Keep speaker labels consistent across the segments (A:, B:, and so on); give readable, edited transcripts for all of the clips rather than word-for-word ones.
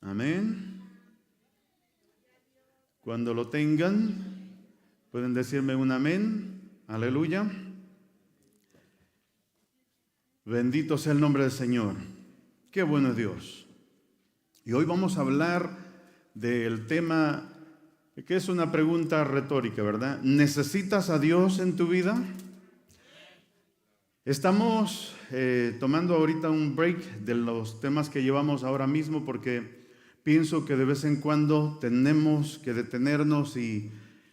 A: Amén. Cuando lo tengan, pueden decirme un amén. Aleluya. Bendito sea el nombre del Señor. Qué bueno es Dios. Y hoy vamos a hablar del tema que es una pregunta retórica, ¿verdad? ¿Necesitas a Dios en tu vida? Estamos tomando ahorita un break de los temas que llevamos ahora mismo porque pienso que de vez en cuando tenemos que detenernos y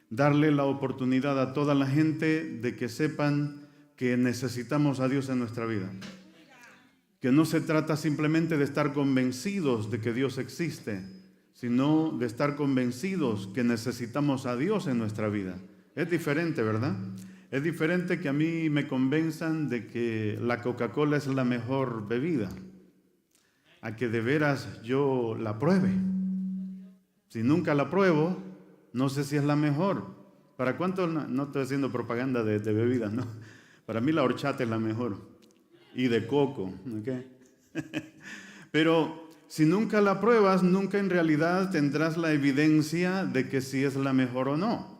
A: darle la oportunidad a toda la gente de que sepan que necesitamos a Dios en nuestra vida. Que no se trata simplemente de estar convencidos de que Dios existe, sino de estar convencidos que necesitamos a Dios en nuestra vida. Es diferente, ¿verdad? Es diferente que a mí me convenzan de que la Coca-Cola es la mejor bebida, a que de veras yo la pruebe. Si nunca la pruebo, no sé si es la mejor. ¿Para cuánto? No estoy haciendo propaganda de bebidas, ¿no? Para mí la horchata es la mejor. Y de coco, ¿ok? Pero si nunca la pruebas, nunca en realidad tendrás la evidencia de que si es la mejor o no.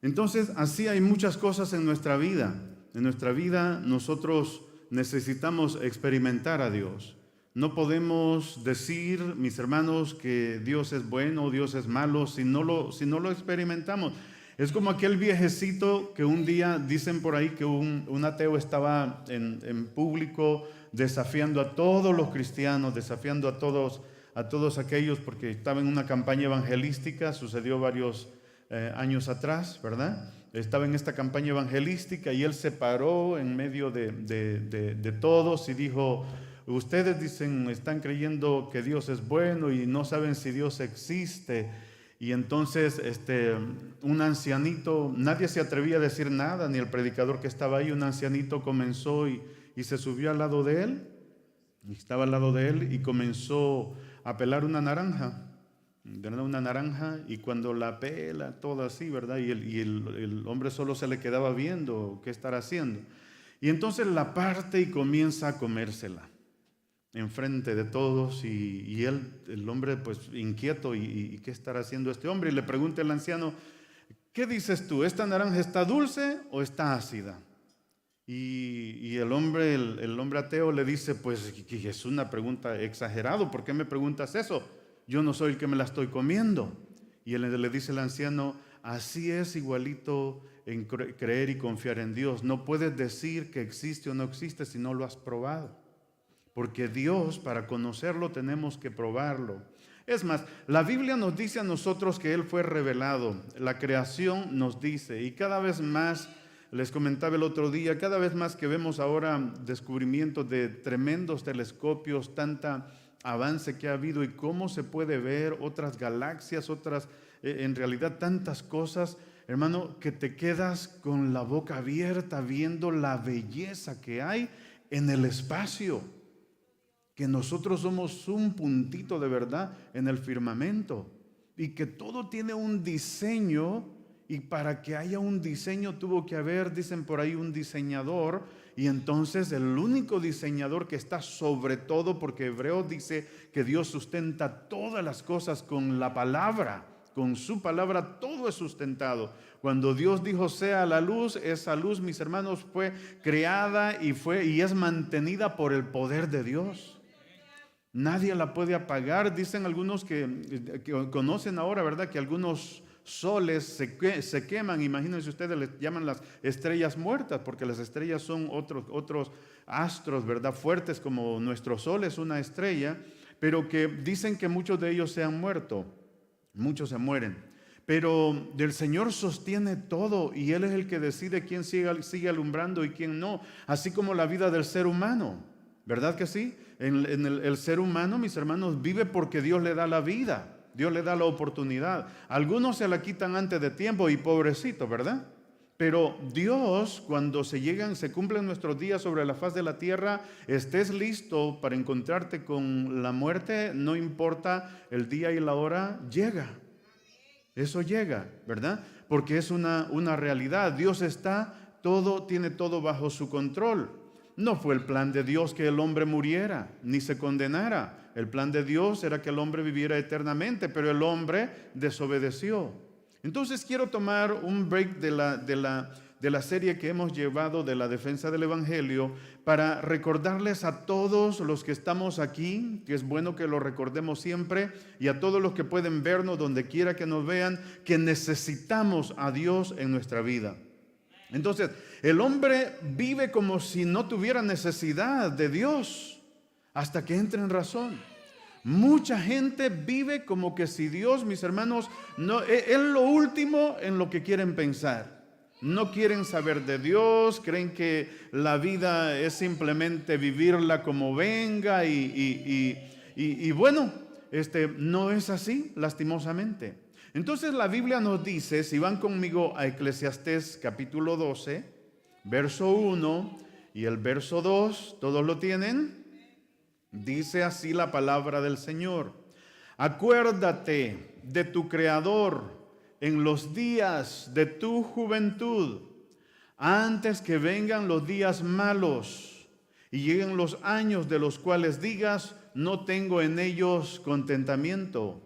A: Entonces, así hay muchas cosas en nuestra vida. En nuestra vida nosotros necesitamos experimentar a Dios. No podemos decir, mis hermanos, que Dios es bueno o Dios es malo si no lo experimentamos. Es como aquel viejecito que un día dicen por ahí que un ateo estaba en público desafiando a todos los cristianos, desafiando a todos aquellos, porque estaba en una campaña evangelística, sucedió varios años atrás, ¿verdad? Estaba en esta campaña evangelística y él se paró en medio de todos y dijo: ustedes dicen, están creyendo que Dios es bueno y no saben si Dios existe. Y entonces un ancianito, nadie se atrevía a decir nada, ni el predicador que estaba ahí, un ancianito comenzó y se subió al lado de él, y estaba al lado de él y comenzó a pelar una naranja, y cuando la pela, todo así, ¿verdad? Y el hombre solo se le quedaba viendo qué estará haciendo. Y entonces la parte y comienza a comérsela enfrente de todos, y el hombre pues inquieto, y qué estará haciendo este hombre, y le pregunta el anciano: ¿qué dices tú? ¿Esta naranja está dulce o está ácida? Y el hombre ateo le dice: pues que es una pregunta exagerada, ¿por qué me preguntas eso? Yo no soy el que me la estoy comiendo. Y él le dice el anciano: así es igualito en creer y confiar en Dios. No puedes decir que existe o no existe si no lo has probado. Porque Dios, para conocerlo, tenemos que probarlo. Es más, la Biblia nos dice a nosotros que Él fue revelado. La creación nos dice, y cada vez más, les comentaba el otro día, cada vez más que vemos ahora descubrimientos de tremendos telescopios, tanta avance que ha habido y cómo se puede ver otras galaxias, en realidad tantas cosas, hermano, que te quedas con la boca abierta viendo la belleza que hay en el espacio. Que nosotros somos un puntito de verdad en el firmamento y que todo tiene un diseño, y para que haya un diseño tuvo que haber, dicen por ahí, un diseñador, y entonces el único diseñador que está sobre todo, porque Hebreo dice que Dios sustenta todas las cosas con la palabra, con su palabra todo es sustentado. Cuando Dios dijo sea la luz, esa luz, mis hermanos, fue creada y es mantenida por el poder de Dios. Nadie la puede apagar. Dicen algunos que conocen ahora, ¿verdad?, que algunos soles se queman. Imagínense ustedes, les llaman las estrellas muertas, porque las estrellas son otros astros, ¿verdad?, fuertes, como nuestro sol es una estrella, pero que dicen que muchos de ellos se han muerto, muchos se mueren. Pero el Señor sostiene todo y Él es el que decide quién sigue alumbrando y quién no, así como la vida del ser humano, ¿verdad que sí? El ser humano, mis hermanos, vive porque Dios le da la vida, Dios le da la oportunidad. Algunos se la quitan antes de tiempo y pobrecito, ¿verdad? Pero Dios, cuando se cumplen nuestros días sobre la faz de la tierra, estés listo para encontrarte con la muerte, no importa el día y la hora, llega. Eso llega, ¿verdad? Porque es una realidad. Dios tiene todo bajo su control. No fue el plan de Dios que el hombre muriera, ni se condenara. El plan de Dios era que el hombre viviera eternamente, pero el hombre desobedeció. Entonces quiero tomar un break de la serie que hemos llevado de la defensa del Evangelio para recordarles a todos los que estamos aquí, que es bueno que lo recordemos siempre, y a todos los que pueden vernos donde quiera que nos vean, que necesitamos a Dios en nuestra vida. Entonces, el hombre vive como si no tuviera necesidad de Dios hasta que entre en razón. Mucha gente vive como que si Dios, mis hermanos, no, es lo último en lo que quieren pensar. No quieren saber de Dios, creen que la vida es simplemente vivirla como venga y bueno, no es así, lastimosamente. Entonces la Biblia nos dice, si van conmigo a Eclesiastés capítulo 12, verso 1 y el verso 2, ¿todos lo tienen? Dice así la palabra del Señor: acuérdate de tu Creador en los días de tu juventud, antes que vengan los días malos y lleguen los años de los cuales digas, no tengo en ellos contentamiento.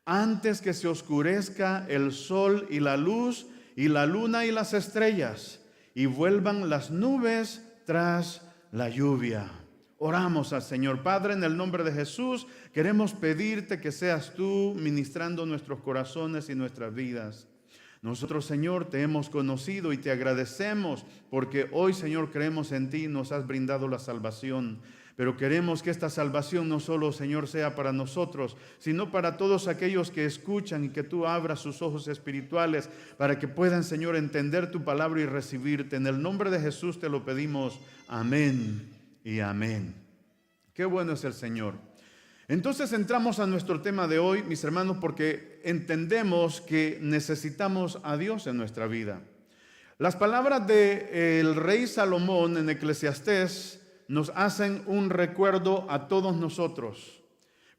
A: Antes que se oscurezca el sol y la luz, y la luna y las estrellas, y vuelvan las nubes tras la lluvia. Oramos al Señor. Padre, en el nombre de Jesús, queremos pedirte que seas tú ministrando nuestros corazones y nuestras vidas. Nosotros, Señor, te hemos conocido y te agradecemos porque hoy, Señor, creemos en ti y nos has brindado la salvación. Pero queremos que esta salvación no solo, Señor, sea para nosotros, sino para todos aquellos que escuchan y que tú abras sus ojos espirituales para que puedan, Señor, entender tu palabra y recibirte. En el nombre de Jesús te lo pedimos. Amén y amén. Qué bueno es el Señor. Entonces entramos a nuestro tema de hoy, mis hermanos, porque entendemos que necesitamos a Dios en nuestra vida. Las palabras del rey Salomón en Eclesiastés nos hacen un recuerdo a todos nosotros.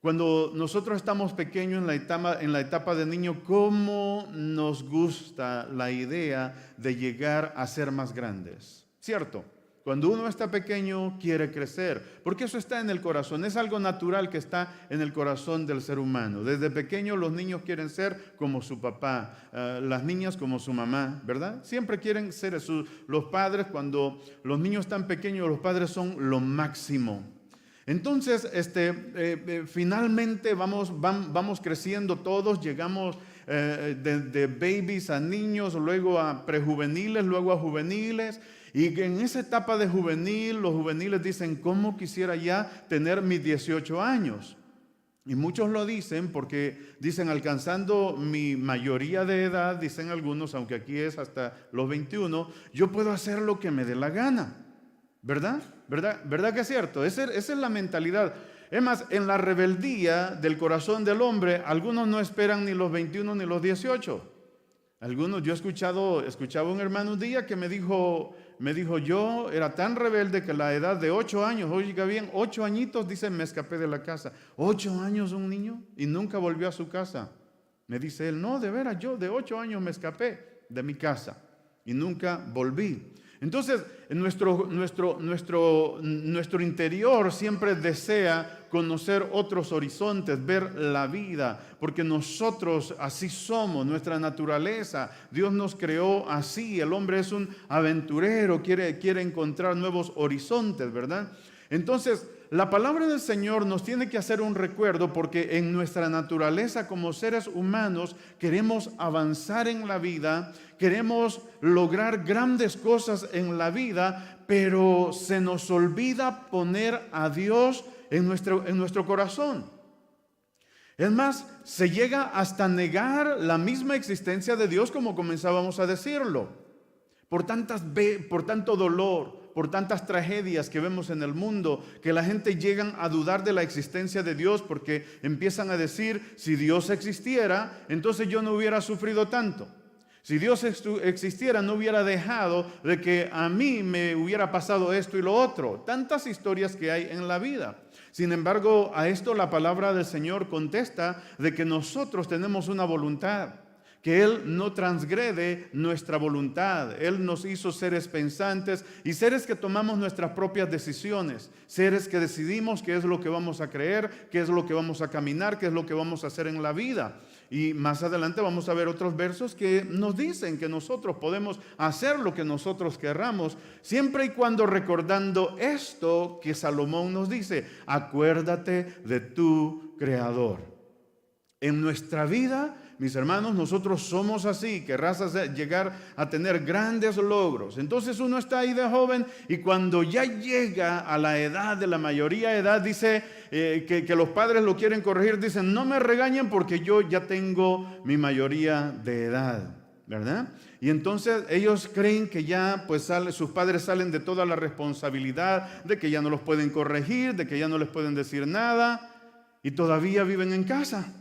A: Cuando nosotros estamos pequeños en la etapa de niño, ¿cómo nos gusta la idea de llegar a ser más grandes? ¿Cierto? Cuando uno está pequeño quiere crecer, porque eso está en el corazón, es algo natural que está en el corazón del ser humano. Desde pequeño los niños quieren ser como su papá, las niñas como su mamá, ¿verdad? Siempre quieren ser los padres. Cuando los niños están pequeños, los padres son lo máximo. Entonces, finalmente vamos creciendo todos, llegamos de babies a niños, luego a prejuveniles, luego a juveniles. Y en esa etapa de juvenil, los juveniles dicen, ¿cómo quisiera ya tener mis 18 años? Y muchos lo dicen porque dicen, alcanzando mi mayoría de edad, dicen algunos, aunque aquí es hasta los 21, yo puedo hacer lo que me dé la gana. ¿Verdad? ¿Verdad que es cierto? Esa es la mentalidad. Es más, en la rebeldía del corazón del hombre, algunos no esperan ni los 21 ni los 18. Algunos, yo escuchaba un hermano un día que me dijo, yo era tan rebelde que a la edad de 8 años, oiga bien, 8 añitos, dice, me escapé de la casa. 8 años un niño y nunca volvió a su casa. Me dice él, no, de veras, yo de 8 años me escapé de mi casa y nunca volví. Entonces, nuestro interior siempre desea conocer otros horizontes, ver la vida, porque nosotros así somos, nuestra naturaleza. Dios nos creó así, el hombre es un aventurero, quiere encontrar nuevos horizontes, ¿verdad? Entonces, la palabra del Señor nos tiene que hacer un recuerdo porque en nuestra naturaleza como seres humanos queremos avanzar en la vida, queremos lograr grandes cosas en la vida, pero se nos olvida poner a Dios en nuestro corazón. Es más, se llega hasta negar la misma existencia de Dios como comenzábamos a decirlo. Por tanto dolor, por tantas tragedias que vemos en el mundo, que la gente llega a dudar de la existencia de Dios porque empiezan a decir, si Dios existiera, entonces yo no hubiera sufrido tanto. Si Dios existiera, no hubiera dejado de que a mí me hubiera pasado esto y lo otro. Tantas historias que hay en la vida. Sin embargo, a esto la palabra del Señor contesta de que nosotros tenemos una voluntad, que Él no transgrede nuestra voluntad. Él nos hizo seres pensantes y seres que tomamos nuestras propias decisiones, seres que decidimos qué es lo que vamos a creer, qué es lo que vamos a caminar, qué es lo que vamos a hacer en la vida. Y más adelante vamos a ver otros versos que nos dicen que nosotros podemos hacer lo que nosotros querramos, siempre y cuando recordando esto que Salomón nos dice: acuérdate de tu Creador. En nuestra vida, mis hermanos, nosotros somos así, querrás llegar a tener grandes logros. Entonces uno está ahí de joven y cuando ya llega a la edad de la mayoría de edad, dice que los padres lo quieren corregir, dicen: no me regañen porque yo ya tengo mi mayoría de edad, ¿verdad? Y entonces ellos creen que ya pues sus padres salen de toda la responsabilidad, de que ya no los pueden corregir, de que ya no les pueden decir nada, y todavía viven en casa.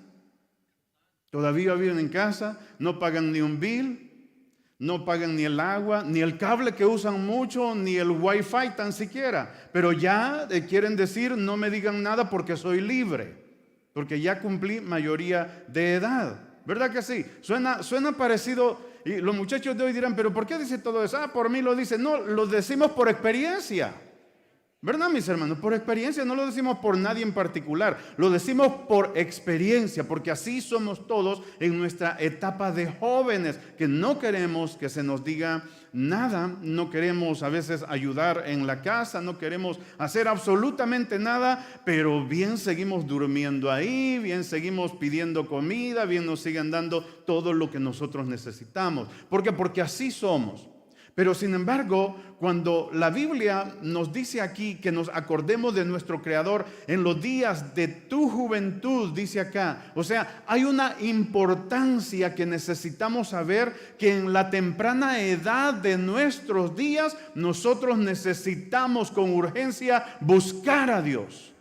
A: Todavía viven en casa, no pagan ni un bill, no pagan ni el agua, ni el cable que usan mucho, ni el wifi tan siquiera. Pero ya quieren decir: no me digan nada porque soy libre, porque ya cumplí mayoría de edad. ¿Verdad que sí? Suena parecido, y los muchachos de hoy dirán: ¿pero por qué dice todo eso? Por mí lo dice. No, lo decimos por experiencia. ¿Verdad, mis hermanos? Por experiencia, no lo decimos por nadie en particular, lo decimos por experiencia, porque así somos todos en nuestra etapa de jóvenes, que no queremos que se nos diga nada, no queremos a veces ayudar en la casa, no queremos hacer absolutamente nada, pero bien seguimos durmiendo ahí, bien seguimos pidiendo comida, bien nos siguen dando todo lo que nosotros necesitamos. ¿Por qué? Porque así somos. Pero sin embargo, cuando la Biblia nos dice aquí que nos acordemos de nuestro Creador en los días de tu juventud, dice acá, o sea, hay una importancia que necesitamos saber, que en la temprana edad de nuestros días nosotros necesitamos con urgencia buscar a Dios.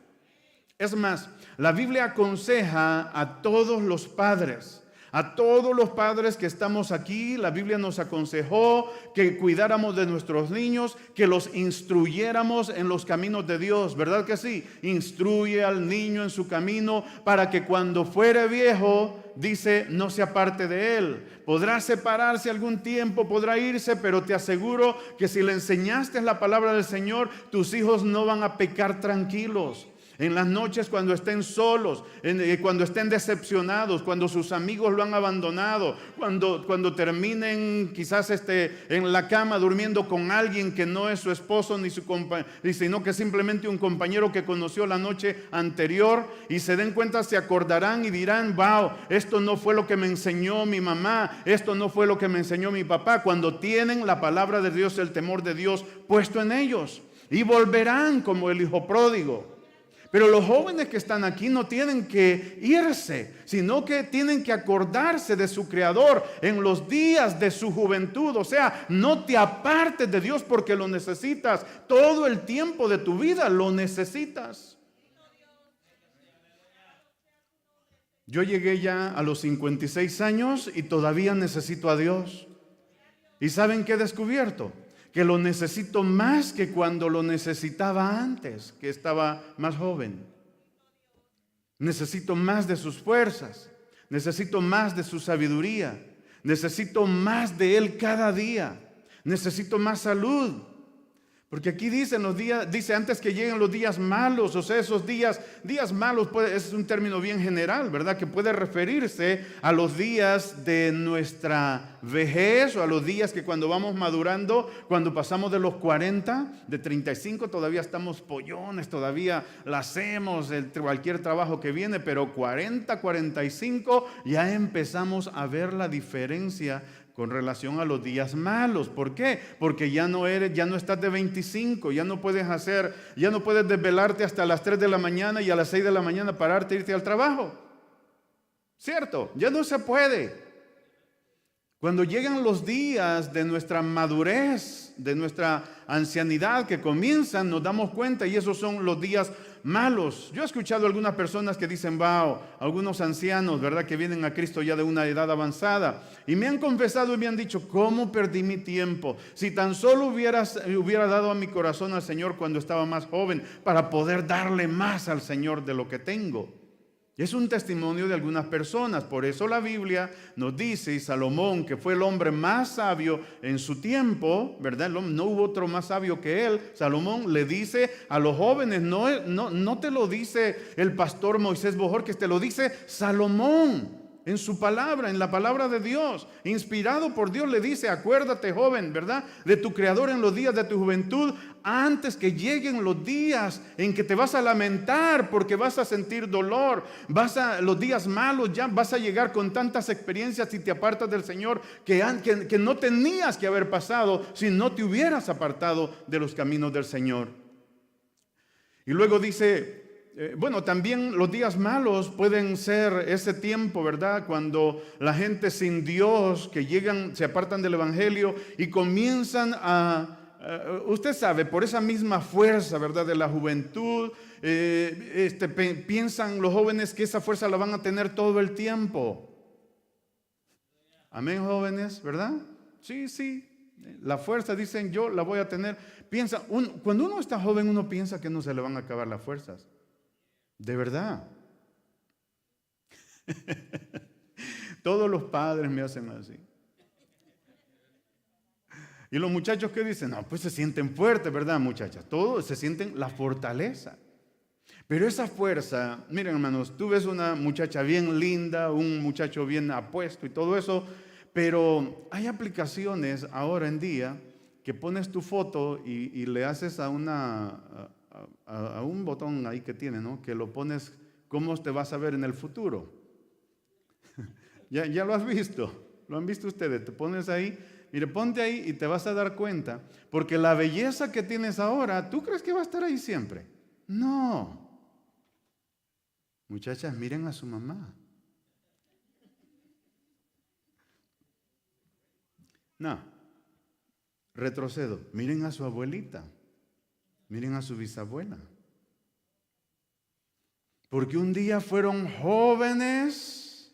A: Es más, la Biblia aconseja a todos los padres. A todos los padres que estamos aquí, la Biblia nos aconsejó que cuidáramos de nuestros niños, que los instruyéramos en los caminos de Dios, ¿verdad que sí? Instruye al niño en su camino para que cuando fuere viejo, dice, no se aparte de él. Podrá separarse algún tiempo, podrá irse, pero te aseguro que si le enseñaste la palabra del Señor, tus hijos no van a pecar tranquilos. En las noches cuando estén solos, cuando estén decepcionados, cuando sus amigos lo han abandonado, cuando terminen quizás en la cama durmiendo con alguien que no es su esposo ni su compañero, sino que simplemente un compañero que conoció la noche anterior, y se den cuenta, se acordarán y dirán: wow, esto no fue lo que me enseñó mi mamá, esto no fue lo que me enseñó mi papá, cuando tienen la palabra de Dios, el temor de Dios puesto en ellos, y volverán como el hijo pródigo. Pero los jóvenes que están aquí no tienen que irse, sino que tienen que acordarse de su Creador en los días de su juventud. O sea, no te apartes de Dios porque lo necesitas. Todo el tiempo de tu vida lo necesitas. Yo llegué ya a los 56 años y todavía necesito a Dios. ¿Y saben qué he descubierto? Que lo necesito más que cuando lo necesitaba antes, que estaba más joven. Necesito más de sus fuerzas, necesito más de su sabiduría, necesito más de Él cada día, necesito más salud. Porque aquí dice antes que lleguen los días malos, o sea, esos días malos es un término bien general, ¿verdad? Que puede referirse a los días de nuestra vejez o a los días que cuando vamos madurando, cuando pasamos de los 40, de 35 todavía estamos pollones, todavía la hacemos, cualquier trabajo que viene, pero 40, 45 ya empezamos a ver la diferencia con relación a los días malos. ¿Por qué? Porque ya no estás de 25, ya no puedes desvelarte hasta las 3 de la mañana y a las 6 de la mañana pararte e irte al trabajo. ¿Cierto? Ya no se puede. Cuando llegan los días de nuestra madurez, de nuestra ancianidad que comienzan, nos damos cuenta, y esos son los días malos. Yo he escuchado a algunas personas que dicen: wow, algunos ancianos, ¿verdad?, que vienen a Cristo ya de una edad avanzada, y me han confesado y me han dicho: ¿cómo perdí mi tiempo? Si tan solo hubiera dado a mi corazón al Señor cuando estaba más joven, para poder darle más al Señor de lo que tengo. Es un testimonio de algunas personas. Por eso la Biblia nos dice, y Salomón, que fue el hombre más sabio en su tiempo, ¿verdad? No hubo otro más sabio que él. Salomón le dice a los jóvenes, no te lo dice el pastor Moisés Bojorquez, te lo dice Salomón. En su palabra, en la palabra de Dios, inspirado por Dios, le dice: acuérdate, joven, ¿verdad?, de tu Creador en los días de tu juventud, antes que lleguen los días en que te vas a lamentar porque vas a sentir dolor, los días malos, ya vas a llegar con tantas experiencias si te apartas del Señor que no tenías que haber pasado si no te hubieras apartado de los caminos del Señor. Y luego dice, bueno, también los días malos pueden ser ese tiempo, ¿verdad?, cuando la gente sin Dios, que llegan, se apartan del Evangelio y comienzan usted sabe, por esa misma fuerza, ¿verdad?, de la juventud, piensan los jóvenes que esa fuerza la van a tener todo el tiempo. Amén, jóvenes, ¿verdad? Sí, la fuerza, dicen, yo la voy a tener. Cuando uno está joven, uno piensa que no se le van a acabar las fuerzas. De verdad. Todos los padres me hacen así. Y los muchachos que dicen, no, pues se sienten fuertes, ¿verdad, muchachas? Todos se sienten la fortaleza. Pero esa fuerza, miren, hermanos, tú ves una muchacha bien linda, un muchacho bien apuesto y todo eso, pero hay aplicaciones ahora en día que pones tu foto y le haces a un botón ahí que tiene, ¿no?, que lo pones, cómo te vas a ver en el futuro. Ya lo has visto, lo han visto ustedes. Te pones ahí, mire, ponte ahí y te vas a dar cuenta, porque la belleza que tienes ahora, ¿tú crees que va a estar ahí siempre? No. Muchachas, miren a su mamá. No. Retrocedo, miren a su abuelita. Miren a su bisabuela. Porque un día fueron jóvenes,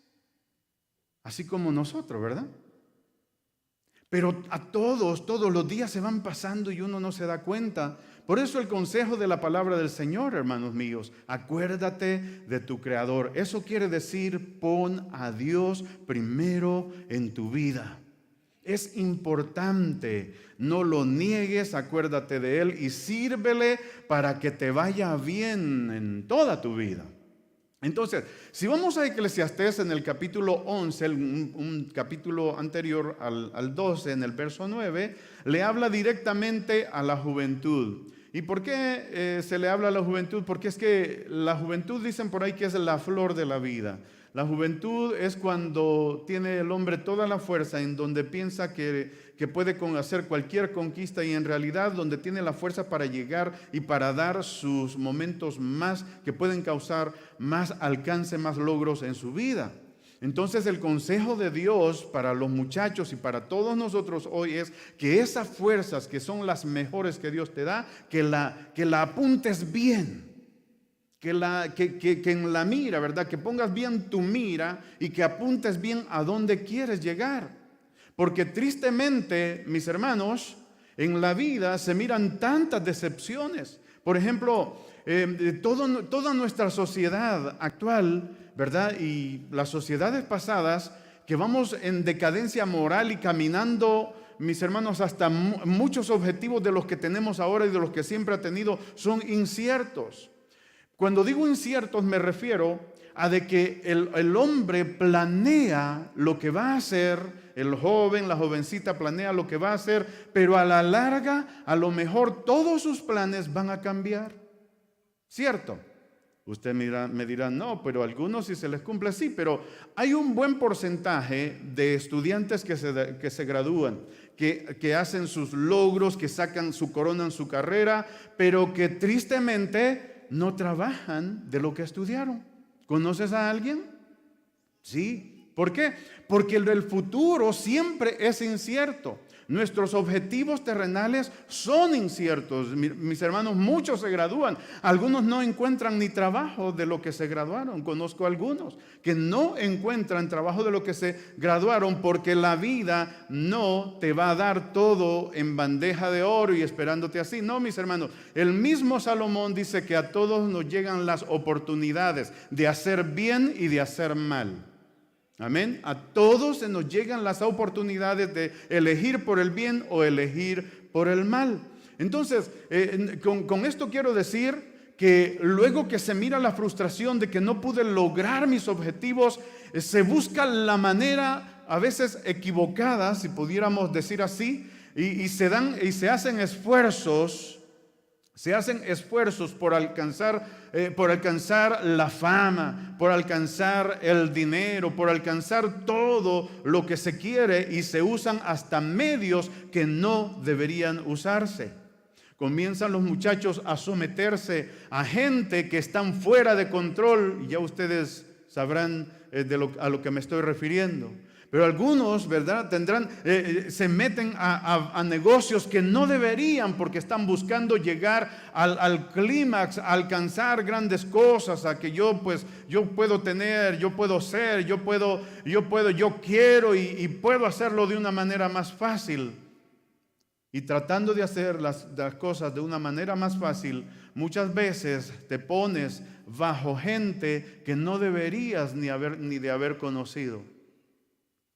A: así como nosotros, ¿verdad? Pero a todos los días se van pasando y uno no se da cuenta. Por eso el consejo de la palabra del Señor, hermanos míos, acuérdate de tu Creador. Eso quiere decir, pon a Dios primero en tu vida. Es importante, no lo niegues, acuérdate de Él y sírvele para que te vaya bien en toda tu vida. Entonces, si vamos a Eclesiastés en el capítulo 11, un capítulo anterior al 12, en el verso 9, le habla directamente a la juventud. ¿Y por qué se le habla a la juventud? Porque es que la juventud, dicen por ahí, que es la flor de la vida. La juventud es cuando tiene el hombre toda la fuerza, en donde piensa que puede hacer cualquier conquista y en realidad donde tiene la fuerza para llegar y para dar sus momentos más que pueden causar más alcance, más logros en su vida. Entonces el consejo de Dios para los muchachos y para todos nosotros hoy es que esas fuerzas que son las mejores que Dios te da, que la apuntes bien. Que en la mira, ¿verdad?, que pongas bien tu mira y que apuntes bien a dónde quieres llegar. Porque tristemente, mis hermanos, en la vida se miran tantas decepciones. Por ejemplo, toda nuestra sociedad actual, ¿verdad?, y las sociedades pasadas, que vamos en decadencia moral y caminando, mis hermanos, hasta muchos objetivos de los que tenemos ahora y de los que siempre ha tenido son inciertos. Cuando digo inciertos me refiero a de que el hombre planea lo que va a hacer, el joven, la jovencita planea lo que va a hacer, pero a la larga, a lo mejor todos sus planes van a cambiar. ¿Cierto? Usted me dirá, no, pero algunos sí se les cumple, sí, pero hay un buen porcentaje de estudiantes que se gradúan, que hacen sus logros, que sacan su corona en su carrera, pero que tristemente no trabajan de lo que estudiaron. ¿Conoces a alguien? Sí, ¿Por qué? Porque el futuro siempre es incierto. Nuestros objetivos terrenales son inciertos. Mis hermanos, muchos se gradúan. Algunos no encuentran ni trabajo de lo que se graduaron. Conozco algunos que no encuentran trabajo de lo que se graduaron porque la vida no te va a dar todo en bandeja de oro y esperándote así. No, mis hermanos. El mismo Salomón dice que a todos nos llegan las oportunidades de hacer bien y de hacer mal. Amén. A todos se nos llegan las oportunidades de elegir por el bien o elegir por el mal. Entonces, con esto quiero decir que luego que se mira la frustración de que no pude lograr mis objetivos, se busca la manera, a veces equivocada, si pudiéramos decir así, y se hacen esfuerzos. Se hacen esfuerzos por alcanzar la fama, por alcanzar el dinero, por alcanzar todo lo que se quiere, y se usan hasta medios que no deberían usarse. Comienzan los muchachos a someterse a gente que están fuera de control, y ya ustedes sabrán a lo que me estoy refiriendo. Pero algunos, ¿verdad?, se meten a negocios que no deberían porque están buscando llegar al clímax, a alcanzar grandes cosas, a que yo puedo tener, yo puedo ser, yo quiero y puedo hacerlo de una manera más fácil. Y tratando de hacer las cosas de una manera más fácil, muchas veces te pones bajo gente que no deberías ni de haber conocido.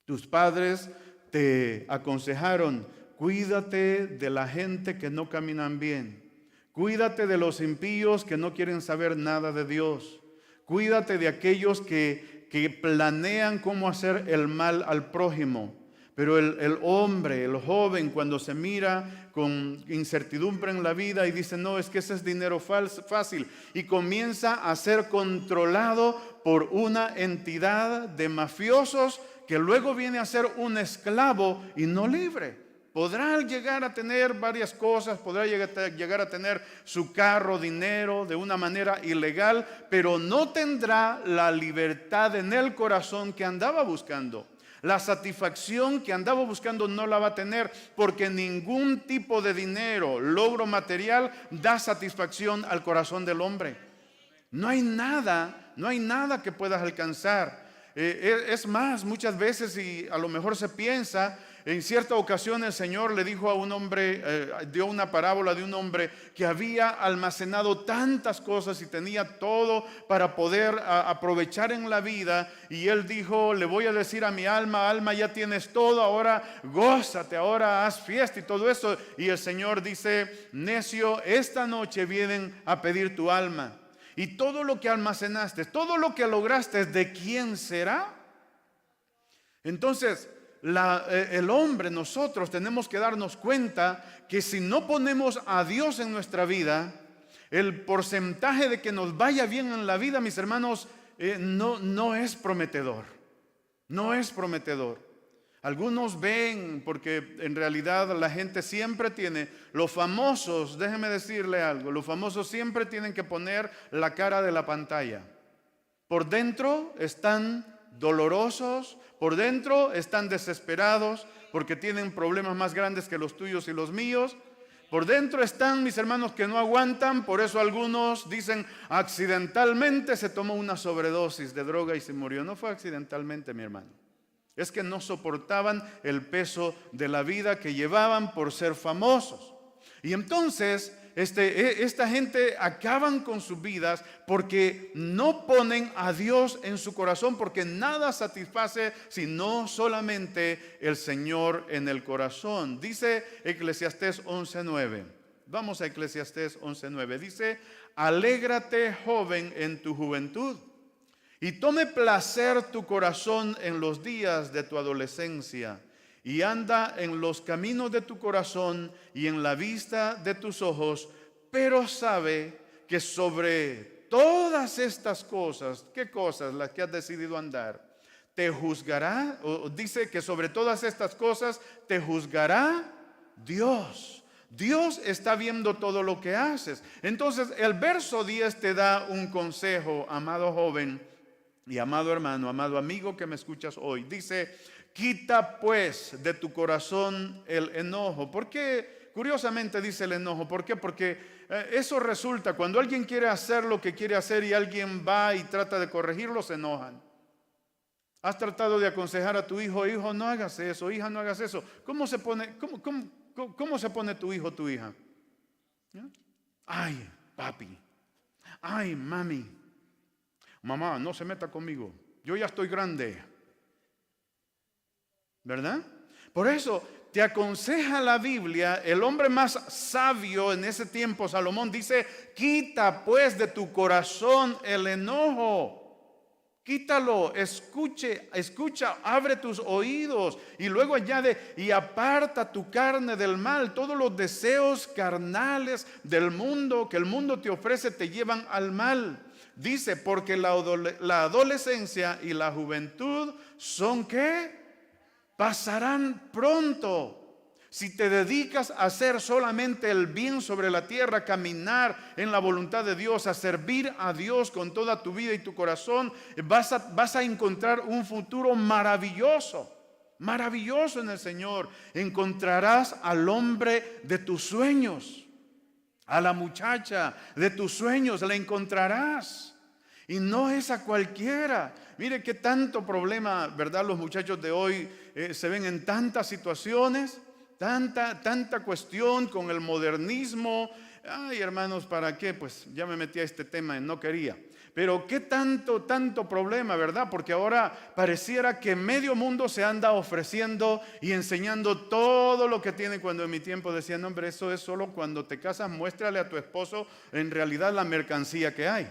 A: Tus padres te aconsejaron: cuídate de la gente que no caminan bien. Cuídate de los impíos que no quieren saber nada de Dios. Cuídate de aquellos que planean cómo hacer el mal al prójimo. Pero el hombre, el joven, cuando se mira con incertidumbre en la vida y dice: no, es que ese es dinero fácil, y comienza a ser controlado por una entidad de mafiosos que luego viene a ser un esclavo y no libre. Podrá llegar a tener varias cosas, podrá llegar a tener su carro, dinero de una manera ilegal, pero no tendrá la libertad en el corazón que andaba buscando. La satisfacción que andaba buscando no la va a tener, porque ningún tipo de dinero, logro material, da satisfacción al corazón del hombre. No hay nada que puedas alcanzar. Es más, muchas veces, y a lo mejor se piensa, en cierta ocasión el Señor le dijo a un hombre, dio una parábola de un hombre que había almacenado tantas cosas y tenía todo para poder aprovechar en la vida, y él dijo: le voy a decir a mi alma: alma, ya tienes todo, ahora gózate, ahora haz fiesta y todo eso. Y el Señor dice: necio, esta noche vienen a pedir tu alma. Y todo lo que almacenaste, todo lo que lograste, ¿de quién será? Entonces, el hombre, nosotros tenemos que darnos cuenta que si no ponemos a Dios en nuestra vida, el porcentaje de que nos vaya bien en la vida, mis hermanos, no es prometedor. No es prometedor. Algunos ven, porque en realidad la gente siempre tiene, los famosos, déjeme decirle algo, los famosos siempre tienen que poner la cara de la pantalla. Por dentro están dolorosos, por dentro están desesperados porque tienen problemas más grandes que los tuyos y los míos. Por dentro están, mis hermanos, que no aguantan. Por eso algunos dicen: accidentalmente se tomó una sobredosis de droga y se murió. No fue accidentalmente, mi hermano. Es que no soportaban el peso de la vida que llevaban por ser famosos. Y entonces esta gente acaban con sus vidas porque no ponen a Dios en su corazón, porque nada satisface sino solamente el Señor en el corazón. Dice Eclesiastés 11:9. Vamos a Eclesiastés 11:9. Dice: alégrate, joven, en tu juventud, y tome placer tu corazón en los días de tu adolescencia, y anda en los caminos de tu corazón y en la vista de tus ojos, pero sabe que sobre todas estas cosas, ¿qué cosas? Las que has decidido andar, te juzgará, o dice que sobre todas estas cosas te juzgará Dios. Dios está viendo todo lo que haces. Entonces el verso 10 te da un consejo, amado joven. Y amado hermano, amado amigo que me escuchas hoy, dice, quita pues de tu corazón el enojo. ¿Por qué? Curiosamente dice el enojo. ¿Por qué? Porque eso resulta, cuando alguien quiere hacer lo que quiere hacer y alguien va y trata de corregirlo, se enojan. Has tratado de aconsejar a tu hijo, hijo, no hagas eso, hija, no hagas eso. ¿Cómo se pone, cómo se pone tu hijo o tu hija? ¿Ya? Ay, papi. Ay, mami. Mamá, no se meta conmigo. Yo ya estoy grande. ¿Verdad? Por eso te aconseja la Biblia, el hombre más sabio en ese tiempo, Salomón, dice, quita pues de tu corazón el enojo. Quítalo, escucha, abre tus oídos y luego añade, y aparta tu carne del mal. Todos los deseos carnales del mundo que el mundo te ofrece te llevan al mal. Dice, porque la adolescencia y la juventud son ¿qué? Pasarán pronto. Si te dedicas a hacer solamente el bien sobre la tierra, caminar en la voluntad de Dios, a servir a Dios con toda tu vida y tu corazón, vas a encontrar un futuro maravilloso, maravilloso en el Señor. Encontrarás al hombre de tus sueños, a la muchacha de tus sueños, la encontrarás. Y no es a cualquiera. Mire qué tanto problema, ¿verdad? Los muchachos de hoy se ven en tantas situaciones. Tanta cuestión con el modernismo. Ay, hermanos, ¿para qué? Pues ya me metí a este tema y no quería. Pero qué tanto problema, ¿verdad? Porque ahora pareciera que medio mundo se anda ofreciendo y enseñando todo lo que tiene, cuando en mi tiempo decían, no, hombre, eso es solo cuando te casas, muéstrale a tu esposo en realidad la mercancía que hay.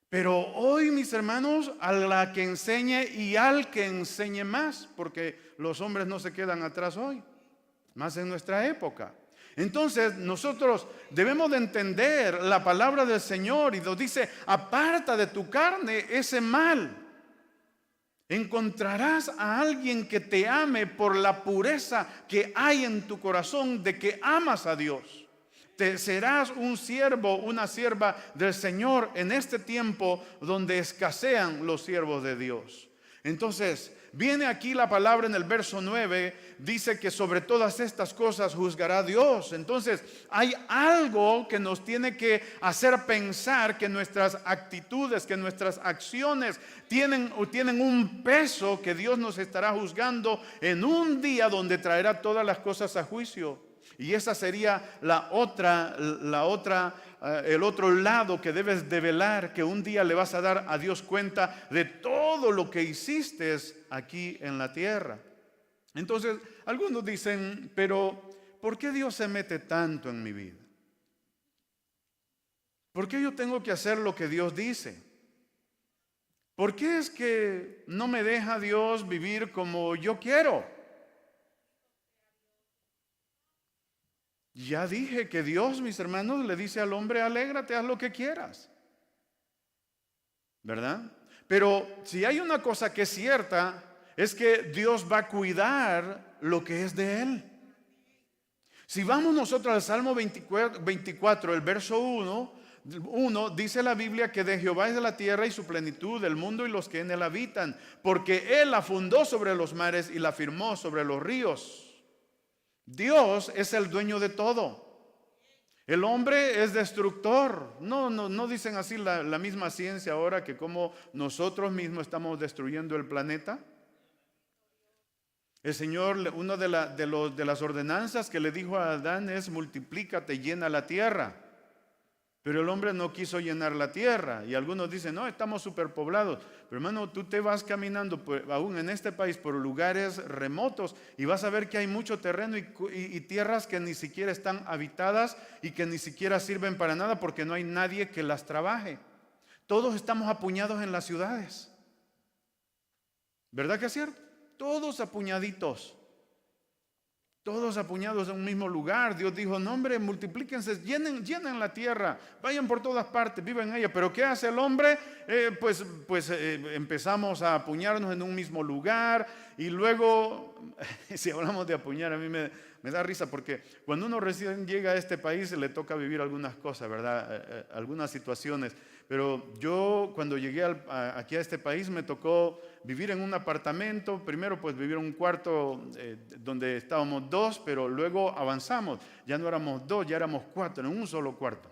A: Pero hoy, mis hermanos, a la que enseñe y al que enseñe más, porque los hombres no se quedan atrás hoy, más en nuestra época. Entonces nosotros debemos de entender la palabra del Señor y nos dice, aparta de tu carne ese mal. Encontrarás a alguien que te ame por la pureza que hay en tu corazón de que amas a Dios. Serás un siervo, una sierva del Señor en este tiempo donde escasean los siervos de Dios. Entonces, viene aquí la palabra en el verso 9, dice que sobre todas estas cosas juzgará Dios. Entonces, hay algo que nos tiene que hacer pensar que nuestras actitudes, que nuestras acciones tienen un peso que Dios nos estará juzgando en un día donde traerá todas las cosas a juicio. Y esa sería el otro lado que debes de velar, que un día le vas a dar a Dios cuenta de todo lo que hiciste aquí en la tierra. Entonces, algunos dicen, pero ¿por qué Dios se mete tanto en mi vida? ¿Por qué yo tengo que hacer lo que Dios dice? ¿Por qué es que no me deja Dios vivir como yo quiero? Ya dije que Dios, mis hermanos, le dice al hombre, alégrate, haz lo que quieras, ¿verdad? Pero si hay una cosa que es cierta, es que Dios va a cuidar lo que es de Él. Si vamos nosotros al Salmo 24, el verso 1, dice la Biblia que de Jehová es la tierra y su plenitud, el mundo y los que en él habitan, porque Él la fundó sobre los mares y la firmó sobre los ríos. Dios es el dueño de todo. El hombre es destructor. No dicen así la misma ciencia ahora, que como nosotros mismos estamos destruyendo el planeta. El Señor, una de las ordenanzas que le dijo a Adán es: multiplícate, llena la tierra. Pero el hombre no quiso llenar la tierra. Y algunos dicen, no, estamos superpoblados. Pero hermano, tú te vas caminando aún en este país por lugares remotos y vas a ver que hay mucho terreno y tierras que ni siquiera están habitadas y que ni siquiera sirven para nada porque no hay nadie que las trabaje. Todos estamos apuñados en las ciudades. ¿Verdad que es cierto? Todos apuñaditos. Todos apuñados en un mismo lugar. Dios dijo, no hombre, multiplíquense, llenen la tierra, vayan por todas partes, vivan en ella. Pero ¿qué hace el hombre? Empezamos a apuñarnos en un mismo lugar. Y luego, si hablamos de apuñar, a mí me da risa, porque cuando uno recién llega a este país le toca vivir algunas cosas, ¿verdad? Algunas situaciones. pero yo cuando llegué aquí a este país me tocó vivir en un apartamento. Primero pues vivir en un cuarto donde estábamos dos, pero luego avanzamos. Ya no éramos dos, ya éramos cuatro, en un solo cuarto.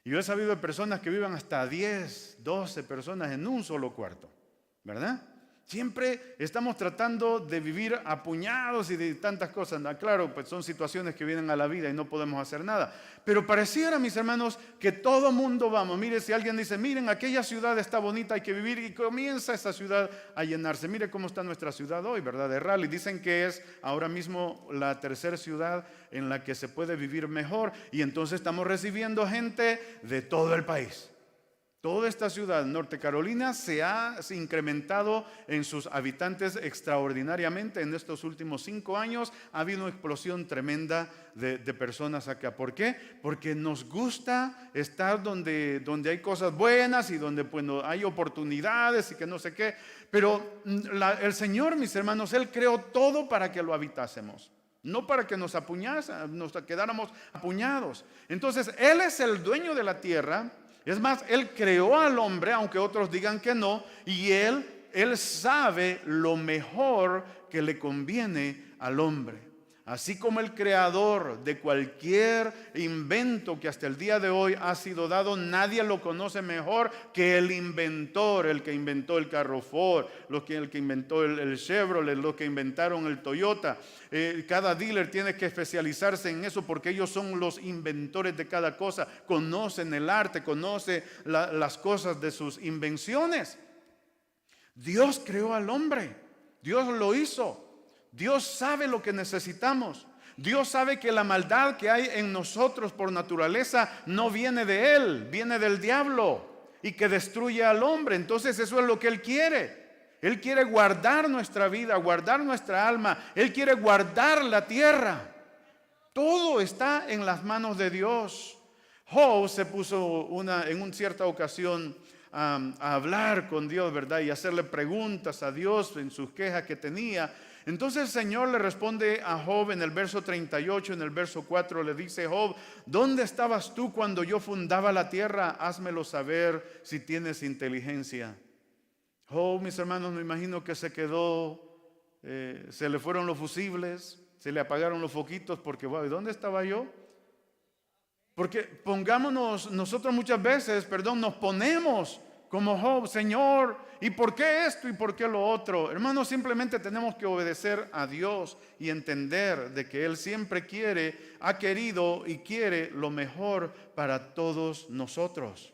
A: Y yo he sabido de personas que viven hasta 10, 12 personas en un solo cuarto, ¿verdad? Siempre estamos tratando de vivir apuñados y de tantas cosas. Claro, pues son situaciones que vienen a la vida y no podemos hacer nada. Pero pareciera, mis hermanos, que todo mundo vamos. Mire, si alguien dice, miren, aquella ciudad está bonita, hay que vivir, y comienza esa ciudad a llenarse. Mire cómo está nuestra ciudad hoy, ¿verdad? De Raleigh. Dicen que es ahora mismo la tercera ciudad en la que se puede vivir mejor. Y entonces estamos recibiendo gente de todo el país. Toda esta ciudad, Norte Carolina, se ha incrementado en sus habitantes extraordinariamente. En estos últimos 5 años ha habido una explosión tremenda de personas acá. ¿Por qué? Porque nos gusta estar donde hay cosas buenas y donde hay oportunidades y que no sé qué. Pero el Señor, mis hermanos, Él creó todo para que lo habitásemos. No para que nos quedáramos apuñados. Entonces, Él es el dueño de la tierra. Es más, Él creó al hombre, aunque otros digan que no, y Él sabe lo mejor que le conviene al hombre. Así como el creador de cualquier invento que hasta el día de hoy ha sido dado, nadie lo conoce mejor que el inventor, el que inventó el carro Ford, el que inventó el Chevrolet, los que inventaron el Toyota. Cada dealer tiene que especializarse en eso porque ellos son los inventores de cada cosa. Conocen el arte, conocen las cosas de sus invenciones. Dios creó al hombre, Dios lo hizo. Dios sabe lo que necesitamos. Dios sabe que la maldad que hay en nosotros por naturaleza no viene de Él, viene del diablo y que destruye al hombre. Entonces eso es lo que Él quiere. Él quiere guardar nuestra vida, guardar nuestra alma. Él quiere guardar la tierra. Todo está en las manos de Dios. Job se puso en una cierta ocasión a hablar con Dios, ¿verdad? Y hacerle preguntas a Dios en sus quejas que tenía. Entonces el Señor le responde a Job en el verso 38, en el verso 4 le dice: Job, ¿dónde estabas tú cuando yo fundaba la tierra? Házmelo saber si tienes inteligencia. Job, mis hermanos, me imagino que se quedó, se le fueron los fusibles, se le apagaron los foquitos porque, wow, ¿dónde estaba yo? Porque pongámonos, nosotros muchas veces, nos ponemos como Job: Señor, ¿y por qué esto y por qué lo otro? Hermanos, simplemente tenemos que obedecer a Dios y entender de que Él siempre ha querido y quiere lo mejor para todos nosotros.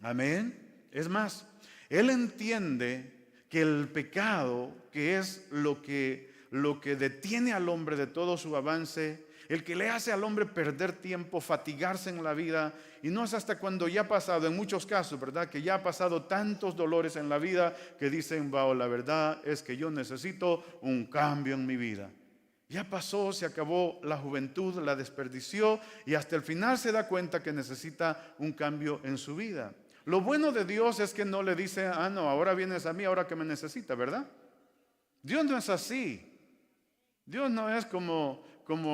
A: Amén. Es más, Él entiende que el pecado, que es lo que detiene al hombre de todo su avance, el que le hace al hombre perder tiempo, fatigarse en la vida, y no es hasta cuando ya ha pasado, en muchos casos, ¿verdad? Que ya ha pasado tantos dolores en la vida que dicen: wow, la verdad es que yo necesito un cambio en mi vida. Ya pasó, se acabó la juventud, la desperdició y hasta el final se da cuenta que necesita un cambio en su vida. Lo bueno de Dios es que no le dice: ah, no, ahora vienes a mí, ahora que me necesita, ¿verdad? Dios no es así. Dios no es como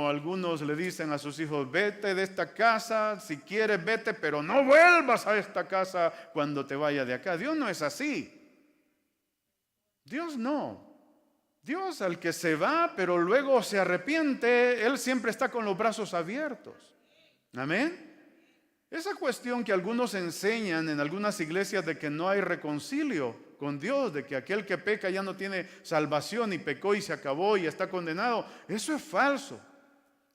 A: algunos le dicen a sus hijos: vete de esta casa, si quieres vete, pero no vuelvas a esta casa cuando te vaya de acá. Dios no es así. Dios no. Dios, al que se va pero luego se arrepiente, Él siempre está con los brazos abiertos. Amén. Esa cuestión que algunos enseñan en algunas iglesias de que no hay reconcilio con Dios, de que aquel que peca ya no tiene salvación y pecó y se acabó y está condenado, eso es falso.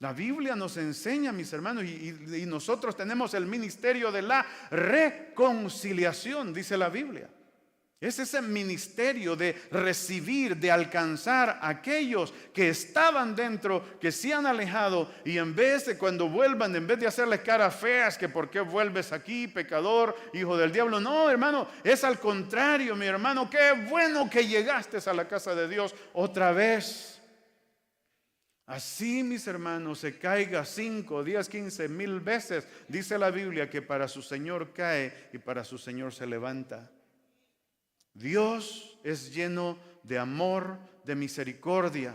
A: La Biblia nos enseña, mis hermanos, y nosotros tenemos el ministerio de la reconciliación, dice la Biblia. Es ese ministerio de recibir, de alcanzar a aquellos que estaban dentro, que se han alejado, y en vez de cuando vuelvan, en vez de hacerles caras feas, que por qué vuelves aquí, pecador, hijo del diablo. No, hermano, es al contrario, mi hermano. Qué bueno que llegaste a la casa de Dios otra vez. Así, mis hermanos, se caiga 5, 10, 15 mil veces, dice la Biblia que para su Señor cae y para su Señor se levanta. Dios es lleno de amor, de misericordia.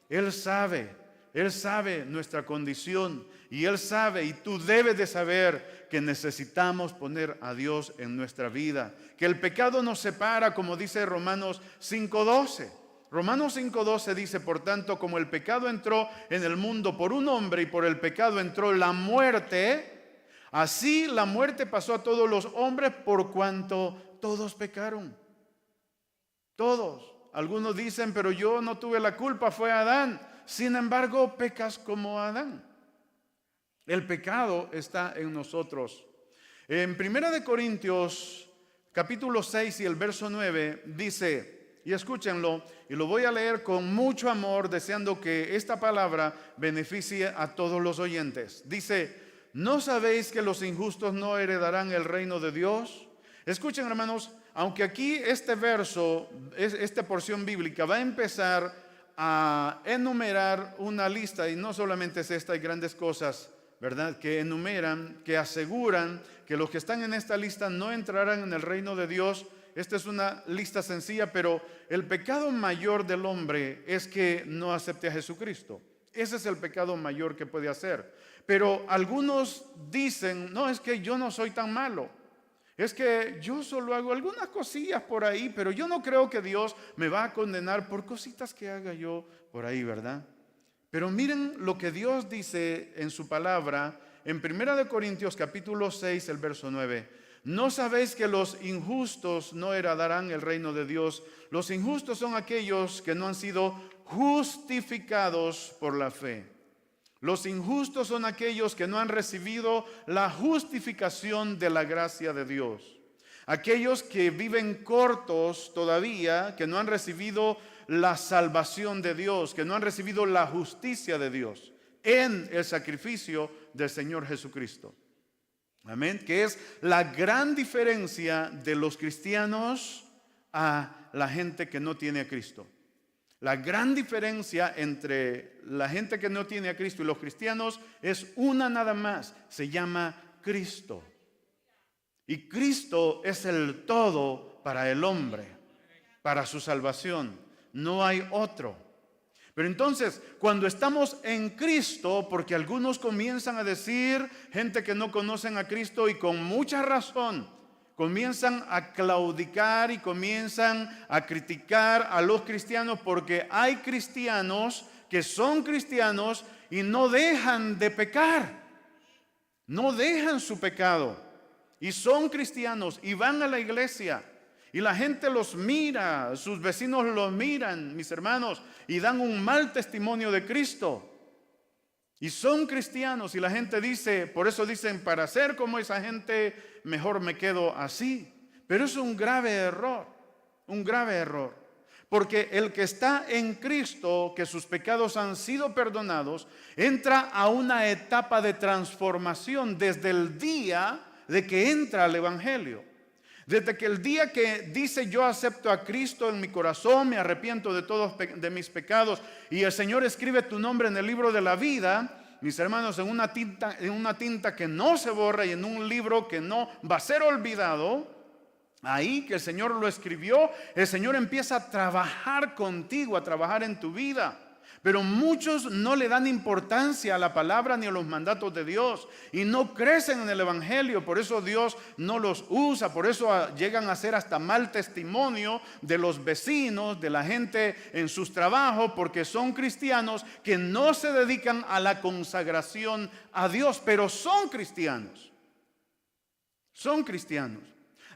A: Él sabe nuestra condición, y Él sabe, y tú debes de saber que necesitamos poner a Dios en nuestra vida. Que el pecado nos separa, como dice Romanos 5:12. Romanos 5:12 dice, por tanto, como el pecado entró en el mundo por un hombre y por el pecado entró la muerte, así la muerte pasó a todos los hombres por cuanto todos pecaron. Todos. Algunos dicen, pero yo no tuve la culpa, fue Adán. Sin embargo, pecas como Adán. El pecado está en nosotros. En 1 Corintios capítulo 6 y el verso 9 dice, y escúchenlo, y lo voy a leer con mucho amor, deseando que esta palabra beneficie a todos los oyentes. Dice, ¿no sabéis que los injustos no heredarán el reino de Dios? Escuchen, hermanos, aunque aquí este verso, esta porción bíblica va a empezar a enumerar una lista, y no solamente es esta, hay grandes cosas, ¿verdad?, que enumeran, que aseguran que los que están en esta lista no entrarán en el reino de Dios. Esta es una lista sencilla, pero el pecado mayor del hombre es que no acepte a Jesucristo. Ese es el pecado mayor que puede hacer. Pero algunos dicen, no, es que yo no soy tan malo. Es que yo solo hago algunas cosillas por ahí, pero yo no creo que Dios me va a condenar por cositas que haga yo por ahí, ¿verdad? Pero miren lo que Dios dice en su palabra en 1 Corintios capítulo 6, el verso 9. ¿No sabéis que los injustos no heredarán el reino de Dios? Los injustos son aquellos que no han sido justificados por la fe. Los injustos son aquellos que no han recibido la justificación de la gracia de Dios. Aquellos que viven cortos todavía, que no han recibido la salvación de Dios, que no han recibido la justicia de Dios en el sacrificio del Señor Jesucristo. Amén. Que es la gran diferencia de los cristianos a la gente que no tiene a Cristo. La gran diferencia entre la gente que no tiene a Cristo y los cristianos es una nada más. Se llama Cristo. Y Cristo es el todo para el hombre, para su salvación. No hay otro. Pero entonces, cuando estamos en Cristo, porque algunos comienzan a decir, gente que no conocen a Cristo y con mucha razón, comienzan a claudicar y comienzan a criticar a los cristianos, porque hay cristianos que son cristianos y no dejan de pecar, no dejan su pecado y son cristianos y van a la iglesia. Y la gente los mira, sus vecinos los miran, mis hermanos, y dan un mal testimonio de Cristo. Y son cristianos y la gente dice, por eso dicen, para ser como esa gente, mejor me quedo así. Pero es un grave error, un grave error. Porque el que está en Cristo, que sus pecados han sido perdonados, entra a una etapa de transformación desde el día de que entra al Evangelio. Desde que el día que dice yo acepto a Cristo en mi corazón, me arrepiento de todos de mis pecados y el Señor escribe tu nombre en el libro de la vida, mis hermanos, en una tinta que no se borra y en un libro que no va a ser olvidado, ahí que el Señor lo escribió, el Señor empieza a trabajar contigo, a trabajar en tu vida. Pero muchos no le dan importancia a la palabra ni a los mandatos de Dios y no crecen en el Evangelio. Por eso Dios no los usa, por eso llegan a ser hasta mal testimonio de los vecinos, de la gente en sus trabajos, porque son cristianos que no se dedican a la consagración a Dios, pero son cristianos. Son cristianos.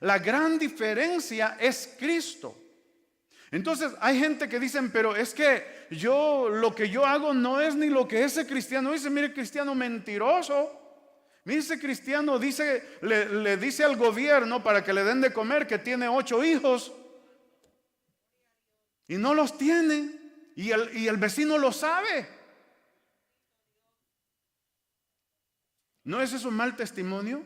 A: La gran diferencia es Cristo. Entonces hay gente que dicen, pero es que lo que yo hago no es ni lo que ese cristiano dice. Mire, cristiano mentiroso. Mire, ese cristiano le dice al gobierno para que le den de comer que tiene 8 hijos y no los tiene, y el vecino lo sabe. ¿No es eso un mal testimonio?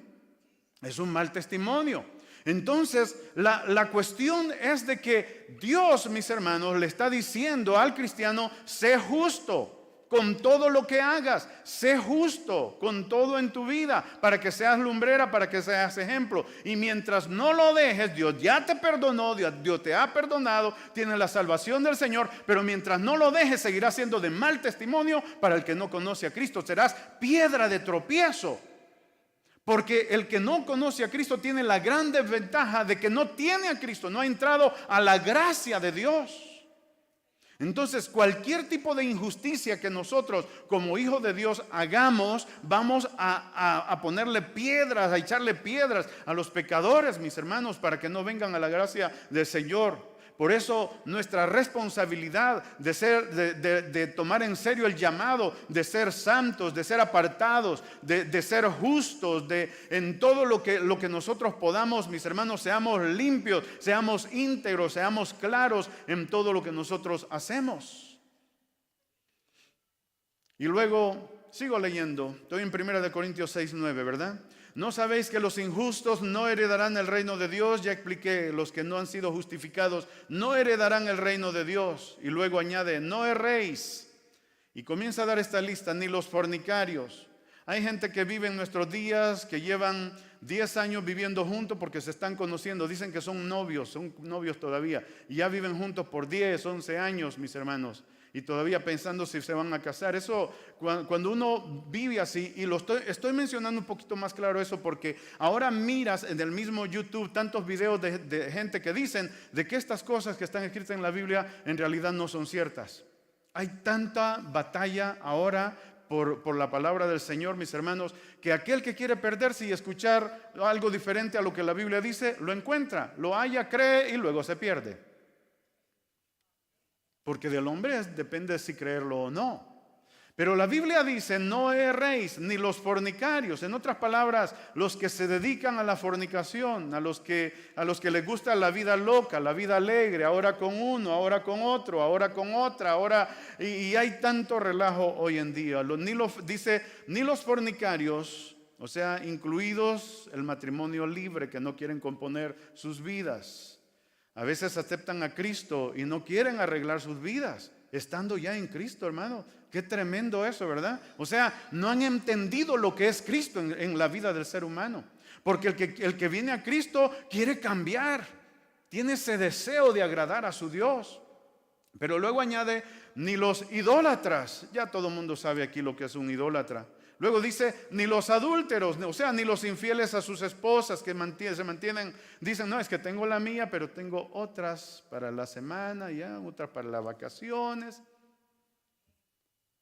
A: Es un mal testimonio. Entonces, la cuestión es de que Dios, mis hermanos, le está diciendo al cristiano, sé justo con todo lo que hagas, sé justo con todo en tu vida, para que seas lumbrera, para que seas ejemplo. Y mientras no lo dejes, Dios ya te perdonó, Dios te ha perdonado, tienes la salvación del Señor, pero mientras no lo dejes, seguirás siendo de mal testimonio para el que no conoce a Cristo, serás piedra de tropiezo. Porque el que no conoce a Cristo tiene la gran desventaja de que no tiene a Cristo, no ha entrado a la gracia de Dios. Entonces, cualquier tipo de injusticia que nosotros como hijos de Dios hagamos, vamos a ponerle piedras, a echarle piedras a los pecadores, mis hermanos, para que no vengan a la gracia del Señor. Por eso nuestra responsabilidad de tomar en serio el llamado de ser santos, de ser apartados, de ser justos, en todo lo que nosotros podamos, mis hermanos, seamos limpios, seamos íntegros, seamos claros en todo lo que nosotros hacemos. Y luego sigo leyendo, estoy en 1 Corintios 6:9, ¿verdad? ¿No sabéis que los injustos no heredarán el reino de Dios? Ya expliqué, los que no han sido justificados no heredarán el reino de Dios. Y luego añade, no erréis. Y comienza a dar esta lista, ni los fornicarios. Hay gente que vive en nuestros días, que llevan 10 años viviendo juntos porque se están conociendo. Dicen que son novios todavía. Y ya viven juntos por 10, 11 años, mis hermanos. Y todavía pensando si se van a casar. Eso, cuando uno vive así, y estoy mencionando un poquito más claro eso, porque ahora miras en el mismo YouTube tantos videos de gente que dicen de que estas cosas que están escritas en la Biblia en realidad no son ciertas. Hay tanta batalla ahora por la palabra del Señor, mis hermanos, que aquel que quiere perderse y escuchar algo diferente a lo que la Biblia dice, lo encuentra, lo halla, cree y luego se pierde. Porque del hombre depende si creerlo o no. Pero la Biblia dice, no erréis, ni los fornicarios. En otras palabras, los que se dedican a la fornicación, a los que les gusta la vida loca, la vida alegre, ahora con uno, ahora con otro, ahora con otra, y hay tanto relajo hoy en día. Dice, ni los fornicarios, o sea, incluidos el matrimonio libre, que no quieren componer sus vidas. A veces aceptan a Cristo y no quieren arreglar sus vidas, estando ya en Cristo, hermano. Qué tremendo eso, ¿verdad? O sea, no han entendido lo que es Cristo en la vida del ser humano. Porque el que viene a Cristo quiere cambiar, tiene ese deseo de agradar a su Dios. Pero luego añade, ni los idólatras. Ya todo el mundo sabe aquí lo que es un idólatra. Luego dice, ni los adúlteros, o sea, ni los infieles a sus esposas que se mantienen, dicen, no, es que tengo la mía, pero tengo otras para la semana, ya, otras para las vacaciones.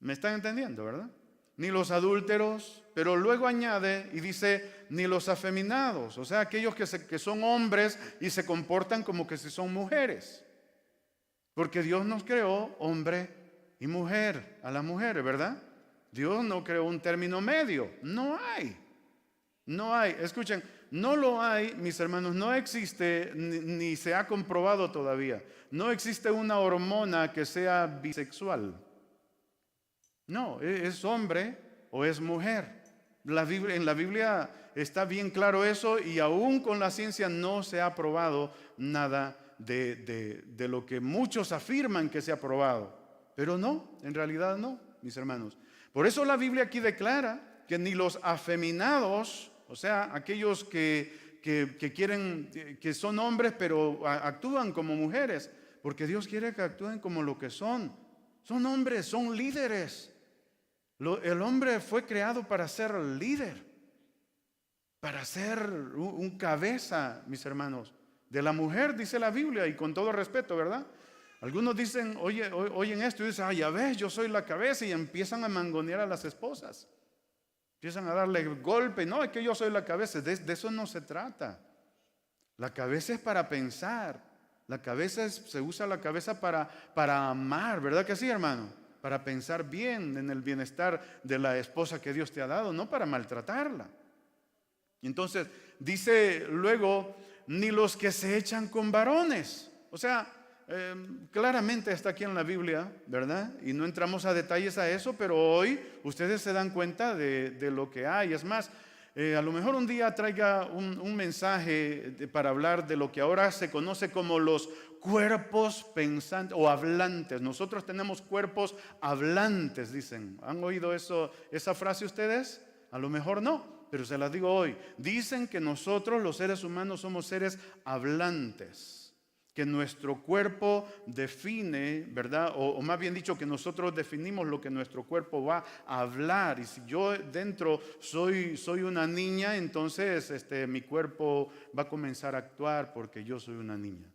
A: ¿Me están entendiendo, verdad? Ni los adúlteros, pero luego añade y dice, ni los afeminados, o sea, aquellos que son hombres y se comportan como que si son mujeres. Porque Dios nos creó hombre y mujer, a las mujeres, ¿verdad? Dios no creó un término medio, no hay, escuchen, no lo hay, mis hermanos, no existe, ni se ha comprobado todavía, no existe una hormona que sea bisexual, no, es hombre o es mujer. En la Biblia está bien claro eso y aún con la ciencia no se ha probado nada de lo que muchos afirman que se ha probado, pero no, en realidad no, mis hermanos. Por eso la Biblia aquí declara que ni los afeminados, o sea, aquellos que quieren, que son hombres pero actúan como mujeres, porque Dios quiere que actúen como lo que son. Son hombres, son líderes. El hombre fue creado para ser líder, para ser un cabeza, mis hermanos, de la mujer, dice la Biblia, y con todo respeto, ¿verdad? Algunos dicen, oyen esto y dicen, ya ves, yo soy la cabeza, y empiezan a mangonear a las esposas. Empiezan a darle golpe. No, es que yo soy la cabeza. De eso no se trata. La cabeza es para pensar. Se usa la cabeza para amar, ¿verdad que sí, hermano? Para pensar bien en el bienestar de la esposa que Dios te ha dado, no para maltratarla. Entonces, dice luego, ni los que se echan con varones. O sea, claramente está aquí en la Biblia, ¿verdad? Y no entramos a detalles a eso, pero hoy ustedes se dan cuenta de lo que hay. Es más, a lo mejor un día traiga un mensaje para hablar de lo que ahora se conoce como los cuerpos pensantes o hablantes. Nosotros tenemos cuerpos hablantes, dicen. ¿Han oído esa frase ustedes? A lo mejor no, pero se las digo hoy. Dicen que nosotros los seres humanos somos seres hablantes. que nuestro cuerpo define, ¿verdad? O más bien dicho, que nosotros definimos lo que nuestro cuerpo va a hablar. Y si yo dentro soy una niña, entonces mi cuerpo va a comenzar a actuar porque yo soy una niña.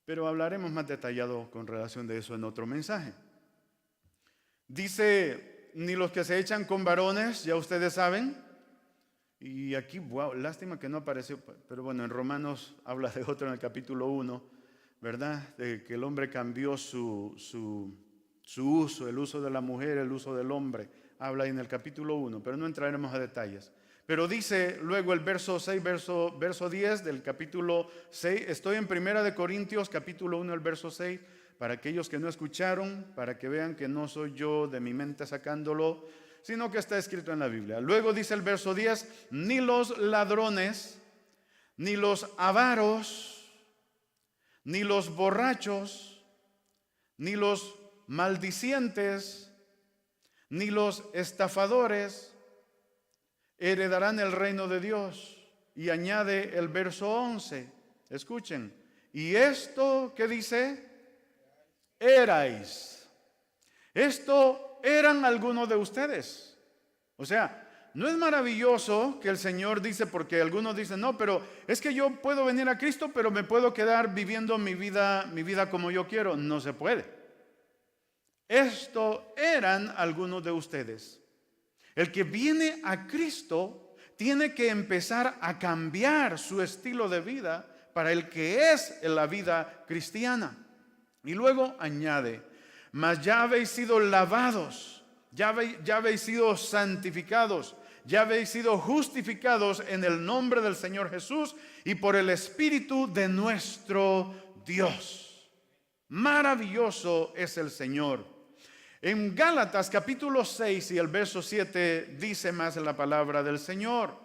A: Pero hablaremos más detallado con relación de eso en otro mensaje. Dice, ni los que se echan con varones, ya ustedes saben. Y aquí, wow, lástima que no apareció, pero bueno, en Romanos habla de otro en el capítulo 1, ¿verdad? De que el hombre cambió su uso, el uso de la mujer, el uso del hombre. Habla ahí en el capítulo 1, pero no entraremos a detalles. Pero dice luego el verso 6, verso 10 del capítulo 6. Estoy en 1 Corintios, capítulo 1, el verso 6, para aquellos que no escucharon, para que vean que no soy yo de mi mente sacándolo, sino que está escrito en la Biblia. Luego dice el verso 10, ni los ladrones, ni los avaros, ni los borrachos, ni los maldicientes, ni los estafadores heredarán el reino de Dios. Y añade el verso 11, escuchen, y esto, ¿qué dice? Erais. Esto eran algunos de ustedes. O sea, no es maravilloso que el Señor dice, porque algunos dicen, no, pero es que yo puedo venir a Cristo, pero me puedo quedar viviendo mi vida como yo quiero. No se puede. Esto eran algunos de ustedes. El que viene a Cristo tiene que empezar a cambiar su estilo de vida para el que es la vida cristiana. Y luego añade, mas ya habéis sido lavados, ya habéis sido santificados, ya habéis sido justificados en el nombre del Señor Jesús y por el Espíritu de nuestro Dios. Maravilloso es el Señor. En Gálatas capítulo 6 y el verso 7 dice más la palabra del Señor.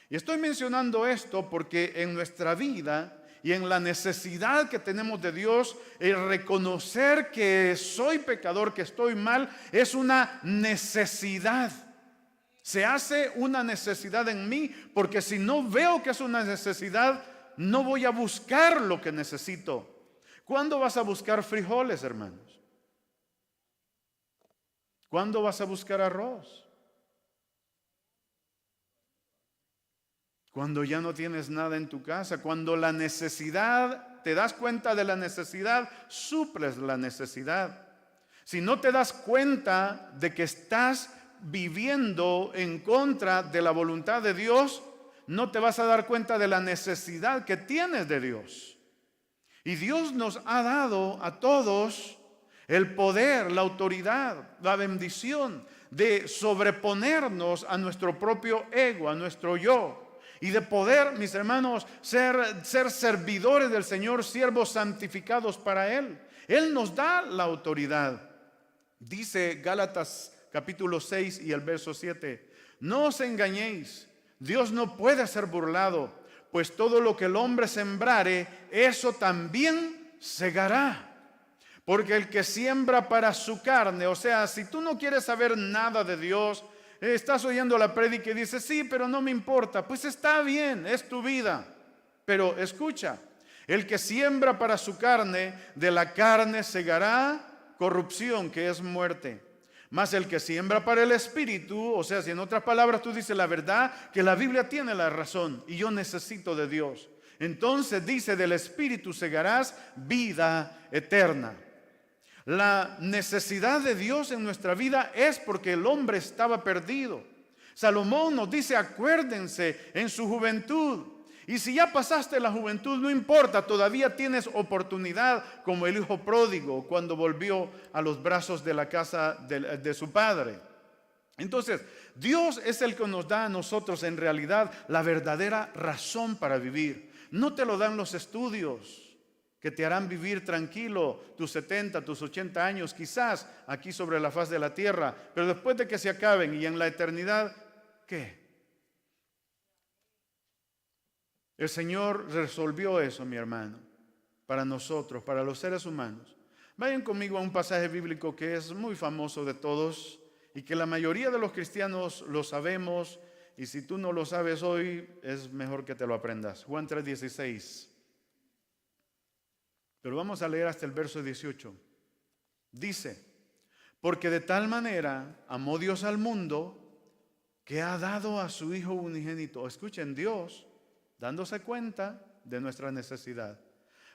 A: Y estoy mencionando esto porque en nuestra vida y en la necesidad que tenemos de Dios, el reconocer que soy pecador, que estoy mal, es una necesidad. Se hace una necesidad en mí, porque si no veo que es una necesidad, no voy a buscar lo que necesito. ¿Cuándo vas a buscar frijoles, hermanos? ¿Cuándo vas a buscar arroz? Cuando ya no tienes nada en tu casa, cuando la necesidad, te das cuenta de la necesidad, suples la necesidad. Si no te das cuenta de que estás viviendo en contra de la voluntad de Dios, no te vas a dar cuenta de la necesidad que tienes de Dios. Y Dios nos ha dado a todos el poder, la autoridad, la bendición de sobreponernos a nuestro propio ego, a nuestro yo. Y de poder, mis hermanos, ser servidores del Señor, siervos santificados para Él. Él nos da la autoridad. Dice Gálatas capítulo 6 y el verso 7. No os engañéis, Dios no puede ser burlado, pues todo lo que el hombre sembrare, eso también segará. Porque el que siembra para su carne, o sea, si tú no quieres saber nada de Dios, estás oyendo la prédica y dices, sí, pero no me importa. Pues está bien, es tu vida. Pero escucha, el que siembra para su carne, de la carne segará corrupción, que es muerte. Mas el que siembra para el Espíritu, o sea, si en otras palabras tú dices la verdad, que la Biblia tiene la razón y yo necesito de Dios. Entonces dice, del Espíritu segarás vida eterna. La necesidad de Dios en nuestra vida es porque el hombre estaba perdido. Salomón nos dice, acuérdense en su juventud. Y si ya pasaste la juventud, no importa, todavía tienes oportunidad, como el hijo pródigo cuando volvió a los brazos de la casa de su padre. Entonces, Dios es el que nos da a nosotros en realidad la verdadera razón para vivir. No te lo dan los estudios que te harán vivir tranquilo tus 70, tus 80 años, quizás aquí sobre la faz de la tierra, pero después de que se acaben y en la eternidad, ¿qué? El Señor resolvió eso, mi hermano, para nosotros, para los seres humanos. Vayan conmigo a un pasaje bíblico que es muy famoso de todos y que la mayoría de los cristianos lo sabemos y si tú no lo sabes hoy, es mejor que te lo aprendas. Juan 3:16. Pero vamos a leer hasta el verso 18. Dice: porque de tal manera amó Dios al mundo, que ha dado a su Hijo unigénito. Escuchen, Dios dándose cuenta de nuestra necesidad,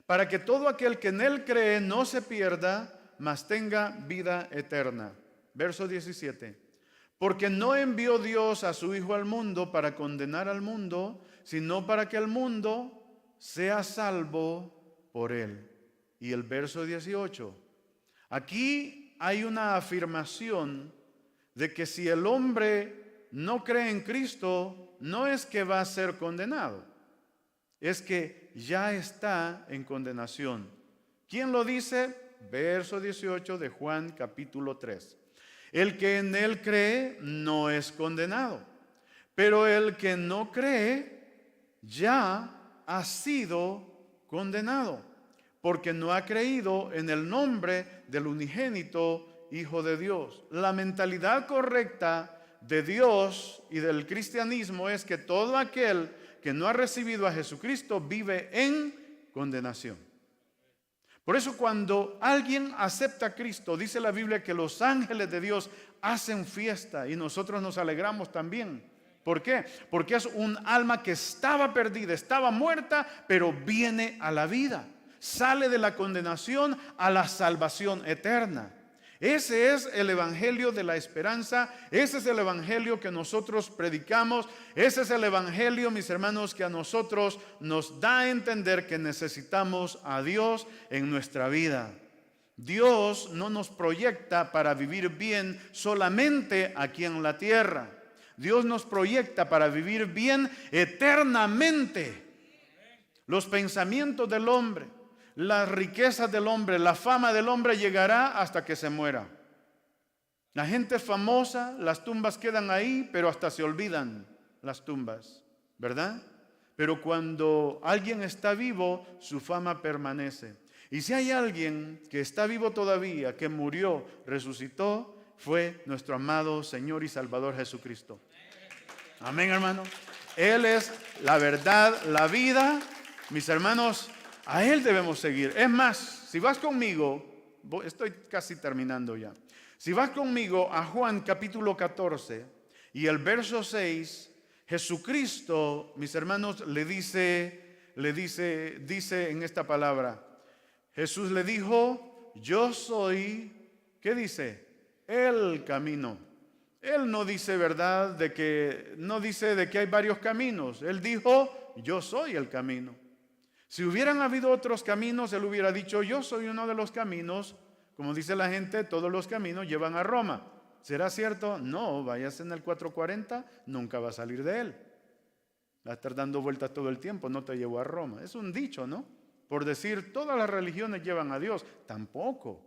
A: para que todo aquel que en Él cree no se pierda, mas tenga vida eterna. Verso 17. Porque no envió Dios a su Hijo al mundo para condenar al mundo, sino para que el mundo sea salvo por Él. Y el verso 18. Aquí hay una afirmación de que si el hombre no cree en Cristo, no es que va a ser condenado, es que ya está en condenación. ¿Quién lo dice? Verso 18 de Juan capítulo 3. El que en Él cree no es condenado, pero el que no cree ya ha sido condenado, porque no ha creído en el nombre del unigénito Hijo de Dios. La mentalidad correcta de Dios y del cristianismo es que todo aquel que no ha recibido a Jesucristo vive en condenación. Por eso cuando alguien acepta a Cristo, dice la Biblia que los ángeles de Dios hacen fiesta y nosotros nos alegramos también. ¿Por qué? Porque es un alma que estaba perdida, estaba muerta, pero viene a la vida. Sale de la condenación a la salvación eterna. Ese es el evangelio de la esperanza. Ese es el evangelio que nosotros predicamos. Ese es el evangelio, mis hermanos, que a nosotros nos da a entender que necesitamos a Dios en nuestra vida. Dios no nos proyecta para vivir bien solamente aquí en la tierra. Dios nos proyecta para vivir bien eternamente. Los pensamientos del hombre, las riquezas del hombre, la fama del hombre llegará hasta que se muera. La gente es famosa, las tumbas quedan ahí, pero hasta se olvidan las tumbas, ¿verdad? Pero cuando alguien está vivo, su fama permanece. Y si hay alguien que está vivo todavía, que murió, resucitó, fue nuestro amado Señor y Salvador Jesucristo. Amén, hermano. Él es la verdad, la vida. Mis hermanos, a Él debemos seguir. Es más, si vas conmigo, estoy casi terminando ya. Si vas conmigo a Juan capítulo 14 y el verso 6, Jesucristo, mis hermanos, dice en esta palabra. Jesús le dijo: yo soy, ¿qué dice? El camino. Él no dice, ¿verdad?, no dice de que hay varios caminos. Él dijo: yo soy el camino. Si hubieran habido otros caminos, Él hubiera dicho: yo soy uno de los caminos. Como dice la gente, todos los caminos llevan a Roma. ¿Será cierto? No, vayas en el 440, nunca va a salir de él. Va a estar dando vueltas todo el tiempo, no te llevó a Roma. Es un dicho, ¿no? Por decir, todas las religiones llevan a Dios. Tampoco.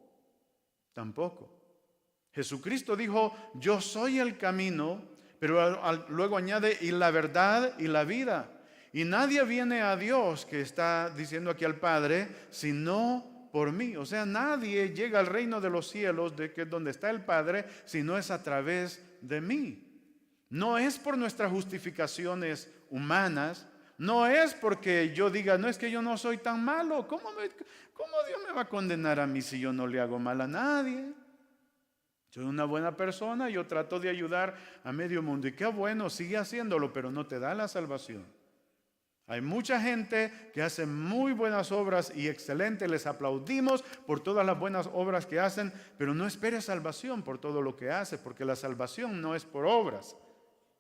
A: Jesucristo dijo: yo soy el camino, pero luego añade: y la verdad y la vida. Y nadie viene a Dios, que está diciendo aquí al Padre, sino por mí. O sea, nadie llega al reino de los cielos, que es donde está el Padre, si no es a través de mí. No es por nuestras justificaciones humanas. No es porque yo diga: no, es que yo no soy tan malo. ¿Cómo Dios me va a condenar a mí si yo no le hago mal a nadie? Soy una buena persona, yo trato de ayudar a medio mundo. Y qué bueno, sigue haciéndolo, pero no te da la salvación. Hay mucha gente que hace muy buenas obras y excelente, les aplaudimos por todas las buenas obras que hacen, pero no esperes salvación por todo lo que hace, porque la salvación no es por obras,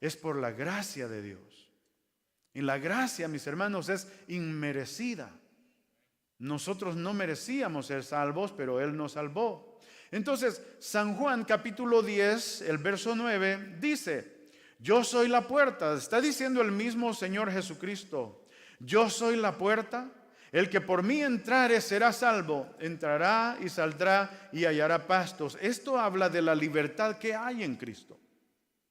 A: es por la gracia de Dios. Y la gracia, mis hermanos, es inmerecida. Nosotros no merecíamos ser salvos, pero Él nos salvó. Entonces, San Juan capítulo 10, el verso 9, dice: yo soy la puerta. Está diciendo el mismo Señor Jesucristo: yo soy la puerta. El que por mí entrare será salvo. Entrará y saldrá y hallará pastos. Esto habla de la libertad que hay en Cristo.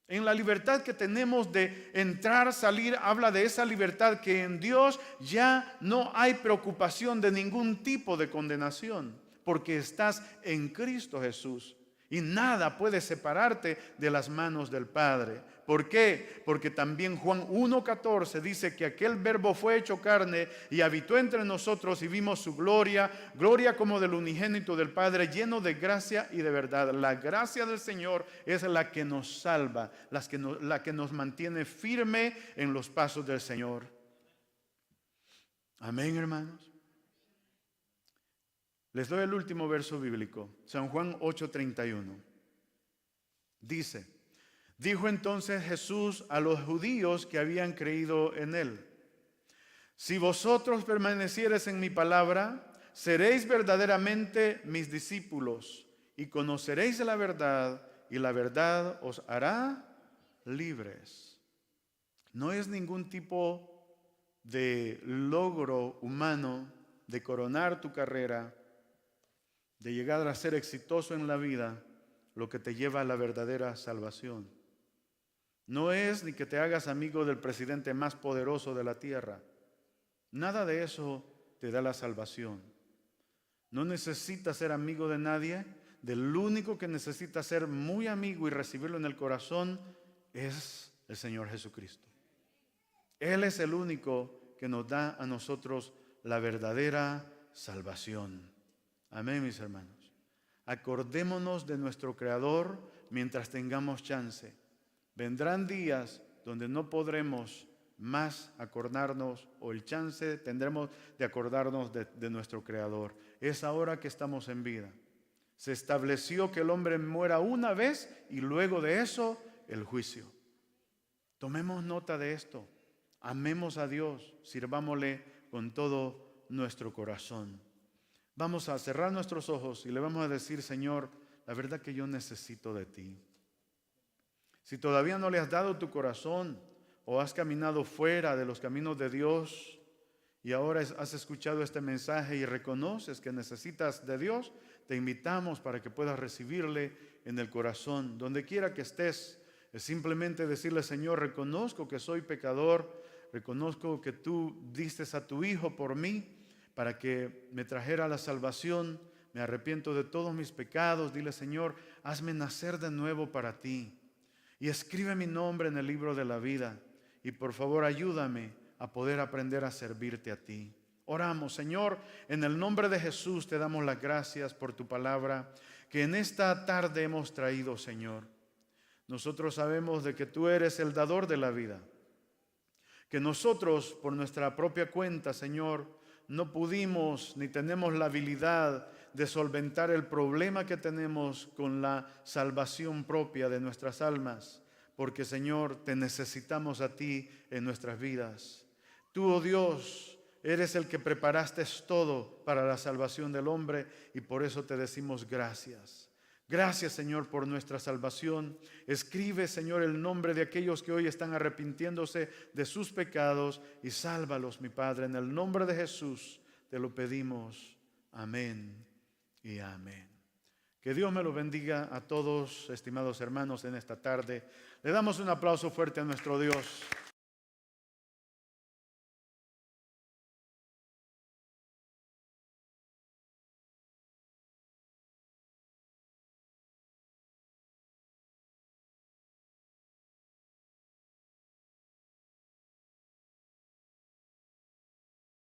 A: En la libertad que tenemos de entrar, salir, habla de esa libertad que en Dios ya no hay preocupación de ningún tipo de condenación, porque estás en Cristo Jesús. Y nada puede separarte de las manos del Padre. ¿Por qué? Porque también Juan 1:14 dice que aquel verbo fue hecho carne y habitó entre nosotros y vimos su gloria, gloria como del unigénito del Padre, lleno de gracia y de verdad. La gracia del Señor es la que nos salva, la que nos mantiene firme en los pasos del Señor. Amén, hermanos. Les doy el último verso bíblico, San Juan 8:31. Dice: dijo entonces Jesús a los judíos que habían creído en él: si vosotros permaneciereis en mi palabra, seréis verdaderamente mis discípulos y conoceréis la verdad, y la verdad os hará libres. No es ningún tipo de logro humano de coronar tu carrera, de llegar a ser exitoso en la vida, lo que te lleva a la verdadera salvación. No es ni que te hagas amigo del presidente más poderoso de la tierra. Nada de eso te da la salvación. No necesitas ser amigo de nadie. Del único que necesita ser muy amigo y recibirlo en el corazón es el Señor Jesucristo. Él es el único que nos da a nosotros la verdadera salvación. Amén, mis hermanos. Acordémonos de nuestro Creador mientras tengamos chance. Vendrán días donde no podremos más acordarnos, o el chance tendremos de acordarnos de nuestro Creador. Es ahora que estamos en vida. Se estableció que el hombre muera una vez y luego de eso el juicio. Tomemos nota de esto. Amemos a Dios, sirvámosle con todo nuestro corazón. Vamos a cerrar nuestros ojos y le vamos a decir: Señor, la verdad que yo necesito de ti. Si todavía no le has dado tu corazón o has caminado fuera de los caminos de Dios y ahora has escuchado este mensaje y reconoces que necesitas de Dios, te invitamos para que puedas recibirle en el corazón. Donde quiera que estés, es simplemente decirle: Señor, reconozco que soy pecador, reconozco que tú diste a tu Hijo por mí, para que me trajera la salvación. Me arrepiento de todos mis pecados. Dile: Señor, hazme nacer de nuevo para ti. Y escribe mi nombre en el libro de la vida. Y por favor, ayúdame a poder aprender a servirte a ti. Oramos. Señor, en el nombre de Jesús te damos las gracias por tu palabra que en esta tarde hemos traído, Señor. Nosotros sabemos de que tú eres el dador de la vida. Que nosotros, por nuestra propia cuenta, Señor, no pudimos ni tenemos la habilidad de solventar el problema que tenemos con la salvación propia de nuestras almas, porque, Señor, te necesitamos a ti en nuestras vidas. Tú, oh Dios, eres el que preparaste todo para la salvación del hombre y por eso te decimos gracias. Gracias, Señor, por nuestra salvación. Escribe, Señor, el nombre de aquellos que hoy están arrepintiéndose de sus pecados y sálvalos, mi Padre. En el nombre de Jesús te lo pedimos. Amén y amén. Que Dios me lo bendiga a todos, estimados hermanos, en esta tarde. Le damos un aplauso fuerte a nuestro Dios.